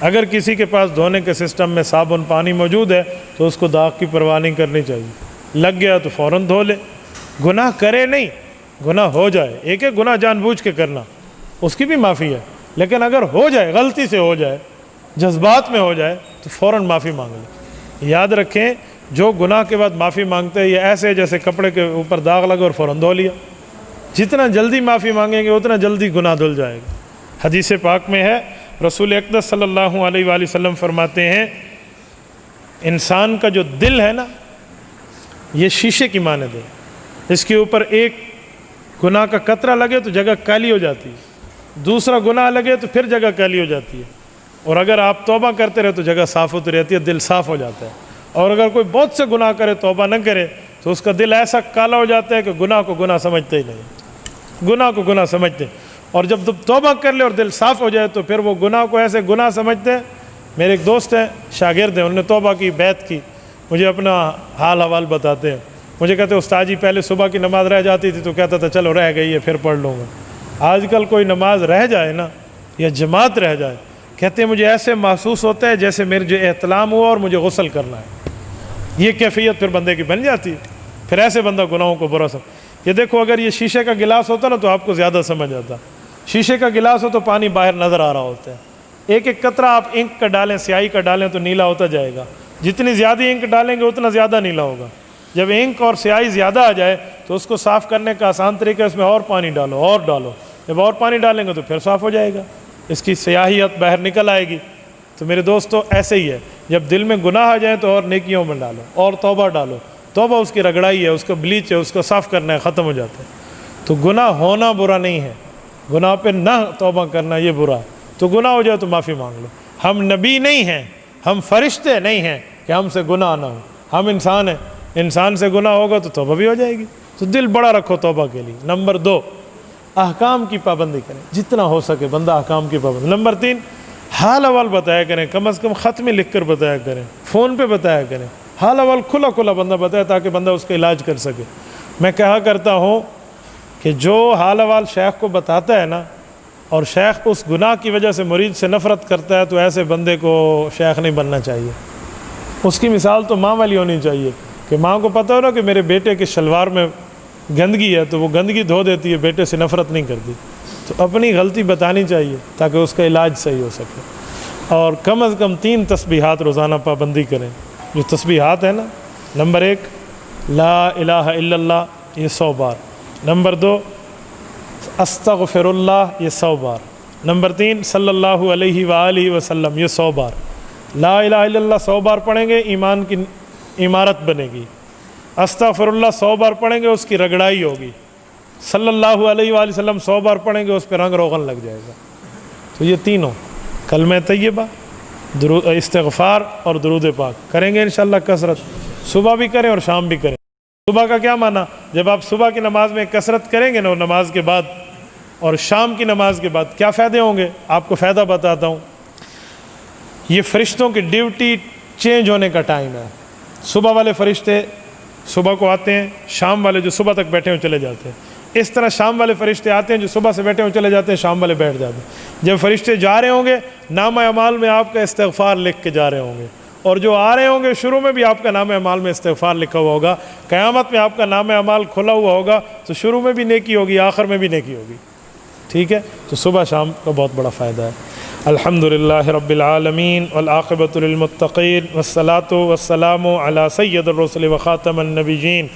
اگر کسی کے پاس دھونے کے سسٹم میں صابن پانی موجود ہے تو اس کو داغ کی پرواہ نہیں کرنی چاہیے. لگ گیا تو فوراً دھو لے. گناہ کرے نہیں، گناہ ہو جائے. ایک گناہ جان بوجھ کے کرنا، اس کی بھی معافی ہے، لیکن اگر ہو جائے، غلطی سے ہو جائے، جذبات میں ہو جائے تو فوراً معافی مانگ لیں. یاد رکھیں جو گناہ کے بعد معافی مانگتے ہیں یہ ایسے جیسے کپڑے کے اوپر داغ لگا اور فوراً دھو لیا. جتنا جلدی معافی مانگیں گے اتنا جلدی گناہ دھل جائے گا. حدیث پاک میں ہے، رسول اقدس صلی اللہ علیہ وآلہ وسلم فرماتے ہیں انسان کا جو دل ہے نا یہ شیشے کی مانند ہے. اس کے اوپر ایک گناہ کا قطرہ لگے تو جگہ کالی ہو جاتی ہے، دوسرا گناہ لگے تو پھر جگہ کالی ہو جاتی ہے. اور اگر آپ توبہ کرتے رہے تو جگہ صاف ہوتی رہتی ہے، دل صاف ہو جاتا ہے. اور اگر کوئی بہت سے گناہ کرے توبہ نہ کرے تو اس کا دل ایسا کالا ہو جاتا ہے کہ گناہ کو گناہ سمجھتے ہی نہیں، گناہ کو گناہ سمجھتے. اور جب توبہ کر لے اور دل صاف ہو جائے تو پھر وہ گناہ کو ایسے گناہ سمجھتے ہیں. میرے ایک دوست ہیں، شاگرد ہیں، انہوں نے توبہ کی، بیعت کی. مجھے اپنا حال حوال بتاتے ہیں. مجھے کہتے استاد جی پہلے صبح کی نماز رہ جاتی تھی تو کہتا تھا چلو رہ گئی ہے پھر پڑھ لوں گا. آج کل کوئی نماز رہ جائے نا یا جماعت رہ جائے، کہتے ہیں مجھے ایسے محسوس ہوتا ہے جیسے میرے جو احتلام ہوا اور مجھے غسل کرنا ہے۔ یہ کیفیت پھر بندے کی بن جاتی ہے، پھر ایسے بندہ گناہوں کو برا سمجھ۔ یہ دیکھو اگر یہ شیشے کا گلاس ہوتا نا تو آپ کو زیادہ سمجھ آتا۔ شیشے کا گلاس ہو تو پانی باہر نظر آ رہا ہوتا ہے، ایک ایک قطرہ آپ انک کا ڈالیں، سیاہی کا ڈالیں تو نیلا ہوتا جائے گا، جتنی زیادہ انک ڈالیں گے اتنا زیادہ نیلا ہوگا۔ جب انک اور سیاہی زیادہ آ جائے تو اس کو صاف کرنے کا آسان طریقہ ہے اس میں اور پانی ڈالو اور ڈالو، جب اور پانی ڈالیں گے تو پھر صاف ہو جائے گا، اس کی سیاہیت باہر نکل آئے گی۔ تو میرے دوستو ایسے ہی ہے، جب دل میں گناہ آ جائیں تو اور نیکیوں میں ڈالو اور توبہ ڈالو۔ توبہ اس کی رگڑائی ہے، اس کا بلیچ ہے، اس کو صاف کرنا ہے، ختم ہو جاتا ہے۔ تو گناہ ہونا برا نہیں ہے، گناہ پہ نہ توبہ کرنا یہ برا ہے۔ تو گناہ ہو جائے تو معافی مانگ لو۔ ہم نبی نہیں ہیں، ہم فرشتے نہیں ہیں کہ ہم سے گناہ نہ ہو، ہم انسان ہیں، انسان سے گناہ ہوگا تو توبہ بھی ہو جائے گی۔ تو دل بڑا رکھو توبہ کے لیے۔ نمبر 2، احکام کی پابندی کریں، جتنا ہو سکے بندہ احکام کی پابندی۔ نمبر 3، حال احوال بتایا کریں، کم از کم خط میں لکھ کر بتایا کریں، فون پہ بتایا کریں، حال احوال کھلا کھلا بندہ بتائے تاکہ بندہ اس کا علاج کر سکے۔ میں کہا کرتا ہوں کہ جو حال احوال شیخ کو بتاتا ہے نا اور شیخ اس گناہ کی وجہ سے مرید سے نفرت کرتا ہے تو ایسے بندے کو شیخ نہیں بننا چاہیے۔ اس کی مثال تو ماں والی ہونی چاہیے کہ ماں کو پتہ ہو نا کہ میرے بیٹے کے شلوار میں گندگی ہے تو وہ گندگی دھو دیتی ہے، بیٹے سے نفرت نہیں کرتی۔ تو اپنی غلطی بتانی چاہیے تاکہ اس کا علاج صحیح ہو سکے۔ اور کم از کم 3 تسبیحات روزانہ پابندی کریں۔ جو تسبیحات ہیں نا، نمبر 1 لا الہ الا اللہ، یہ 100 بار۔ نمبر 2 استغفر اللہ، یہ 100 بار۔ نمبر 3 صلی اللہ علیہ وآلہ وسلم، یہ 100 بار۔ لا الہ الا اللہ 100 بار پڑھیں گے ایمان کی عمارت بنے گی۔ استغفر اللہ 100 بار پڑھیں گے اس کی رگڑائی ہوگی۔ صلی اللہ علیہ وآلہ وسلم 100 بار پڑھیں گے اس پہ رنگ روغن لگ جائے گا۔ تو یہ تینوں کلمہ طیبہ، استغفار اور درود پاک کریں گے انشاءاللہ کثرت۔ صبح بھی کریں اور شام بھی کریں۔ صبح کا کیا معنی؟ جب آپ صبح کی نماز میں کثرت کریں گے نا نماز کے بعد اور شام کی نماز کے بعد کیا فائدے ہوں گے آپ کو فائدہ بتاتا ہوں۔ یہ فرشتوں کی ڈیوٹی چینج ہونے کا ٹائم ہے۔ صبح والے فرشتے صبح کو آتے ہیں، شام والے جو صبح تک بیٹھے ہوئے چلے جاتے ہیں۔ اس طرح شام والے فرشتے آتے ہیں جو صبح سے بیٹھے ہوئے چلے جاتے ہیں، شام والے بیٹھ جاتے ہیں۔ جب فرشتے جا رہے ہوں گے نامہ اعمال میں آپ کا استغفار لکھ کے جا رہے ہوں گے، اور جو آ رہے ہوں گے شروع میں بھی آپ کا نامہ اعمال میں استغفار لکھا ہوا ہوگا۔ قیامت میں آپ کا نامہ اعمال کھلا ہوا ہوگا تو شروع میں بھی نیکی ہوگی، آخر میں بھی نیکی ہوگی۔ ٹھیک ہے، تو صبح شام کا بہت بڑا فائدہ ہے۔ الحمدللہ رب العالمین والعاقبۃ للمتقین والصلاۃ والسلام علی سید الرسل وخاتم النبیین۔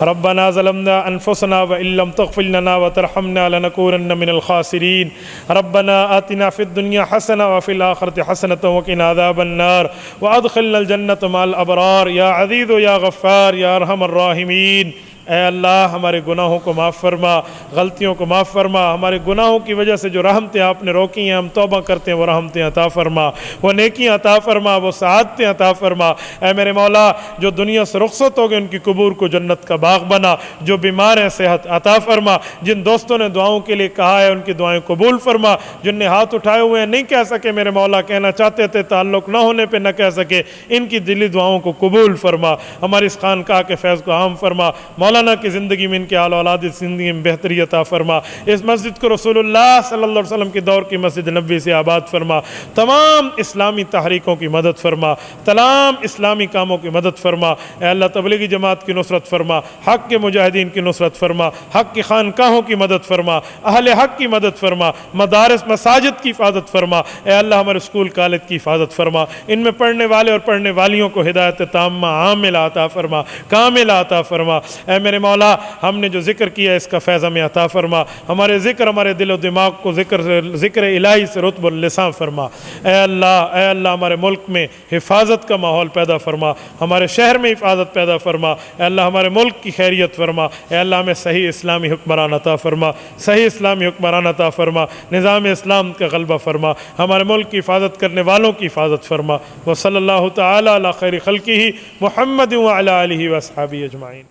ربنا ظلمنا انفسنا وان لم تغفر لنا وترحمنا لنکونن من الخاسرین۔ ربنا آتنا فی الدنیا حسنہ وفی الآخرۃ حسنۃ وقنا عذاب النار وادخلنا الجنۃ مع الابرار یا عزیز یا غفار یا ارحم الراحمین۔ اے اللہ ہمارے گناہوں کو معاف فرما، غلطیوں کو معاف فرما۔ ہمارے گناہوں کی وجہ سے جو رحمتیں آپ نے روکی ہیں ہم توبہ کرتے ہیں، وہ رحمتیں عطا فرما، وہ نیکیاں عطا فرما، وہ سعادتیں عطا فرما۔ اے میرے مولا جو دنیا سے رخصت ہو گئے ان کی قبور کو جنت کا باغ بنا، جو بیمار ہیں صحت عطا فرما، جن دوستوں نے دعاؤں کے لیے کہا ہے ان کی دعائیں قبول فرما، جن نے ہاتھ اٹھائے ہوئے ہیں نہیں کہہ سکے میرے مولا، کہنا چاہتے تھے تعلق نہ ہونے پہ نہ کہہ سکے، ان کی دلی دعاؤں کو قبول فرما۔ ہماری اس خانقاہ کے فیض کو عام فرما۔ مولانا کی زندگی میں ان کے آل اولاد زندگی میں بہتری عطا فرما۔ اس مسجد کو رسول اللہ صلی اللہ علیہ وسلم کے دور کی مسجد نبوی سے آباد فرما۔ تمام اسلامی تحریکوں کی مدد فرما، تمام اسلامی کاموں کی مدد فرما۔ اے اللہ تبلیغی جماعت کی نصرت فرما، حق کے مجاہدین کی نصرت فرما، حق کی خانقاہوں کی مدد فرما، اہل حق کی مدد فرما، مدارس مساجد کی حفاظت فرما۔ اے اللہ ہمارے اسکول کالج کی حفاظت فرما، ان میں پڑھنے والے اور پڑھنے والیوں کو ہدایت تامہ عاملہ عطا فرما، کاملہ عطا فرما۔ اے میرے مولا ہم نے جو ذکر کیا اس کا فیض ہمیں عطا فرما، ہمارے ذکر ہمارے دل و دماغ کو ذکر الہی سے رطب اللسان فرما۔ اے اللہ ہمارے ملک میں حفاظت کا ماحول پیدا فرما، ہمارے شہر میں حفاظت پیدا فرما۔ اے اللہ ہمارے ملک کی خیریت فرما۔ اے اللہ ہمیں صحیح اسلامی حکمران عطا فرما، صحیح اسلامی حکمران عطا فرما، نظام اسلام کا غلبہ فرما، ہمارے ملک کی حفاظت کرنے والوں کی حفاظت فرما۔ وصلی اللہ تعالی علی خیر خلقہ محمد وعلی آلہ واصحابہ اجمعین۔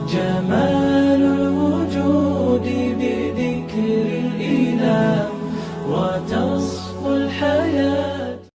جمال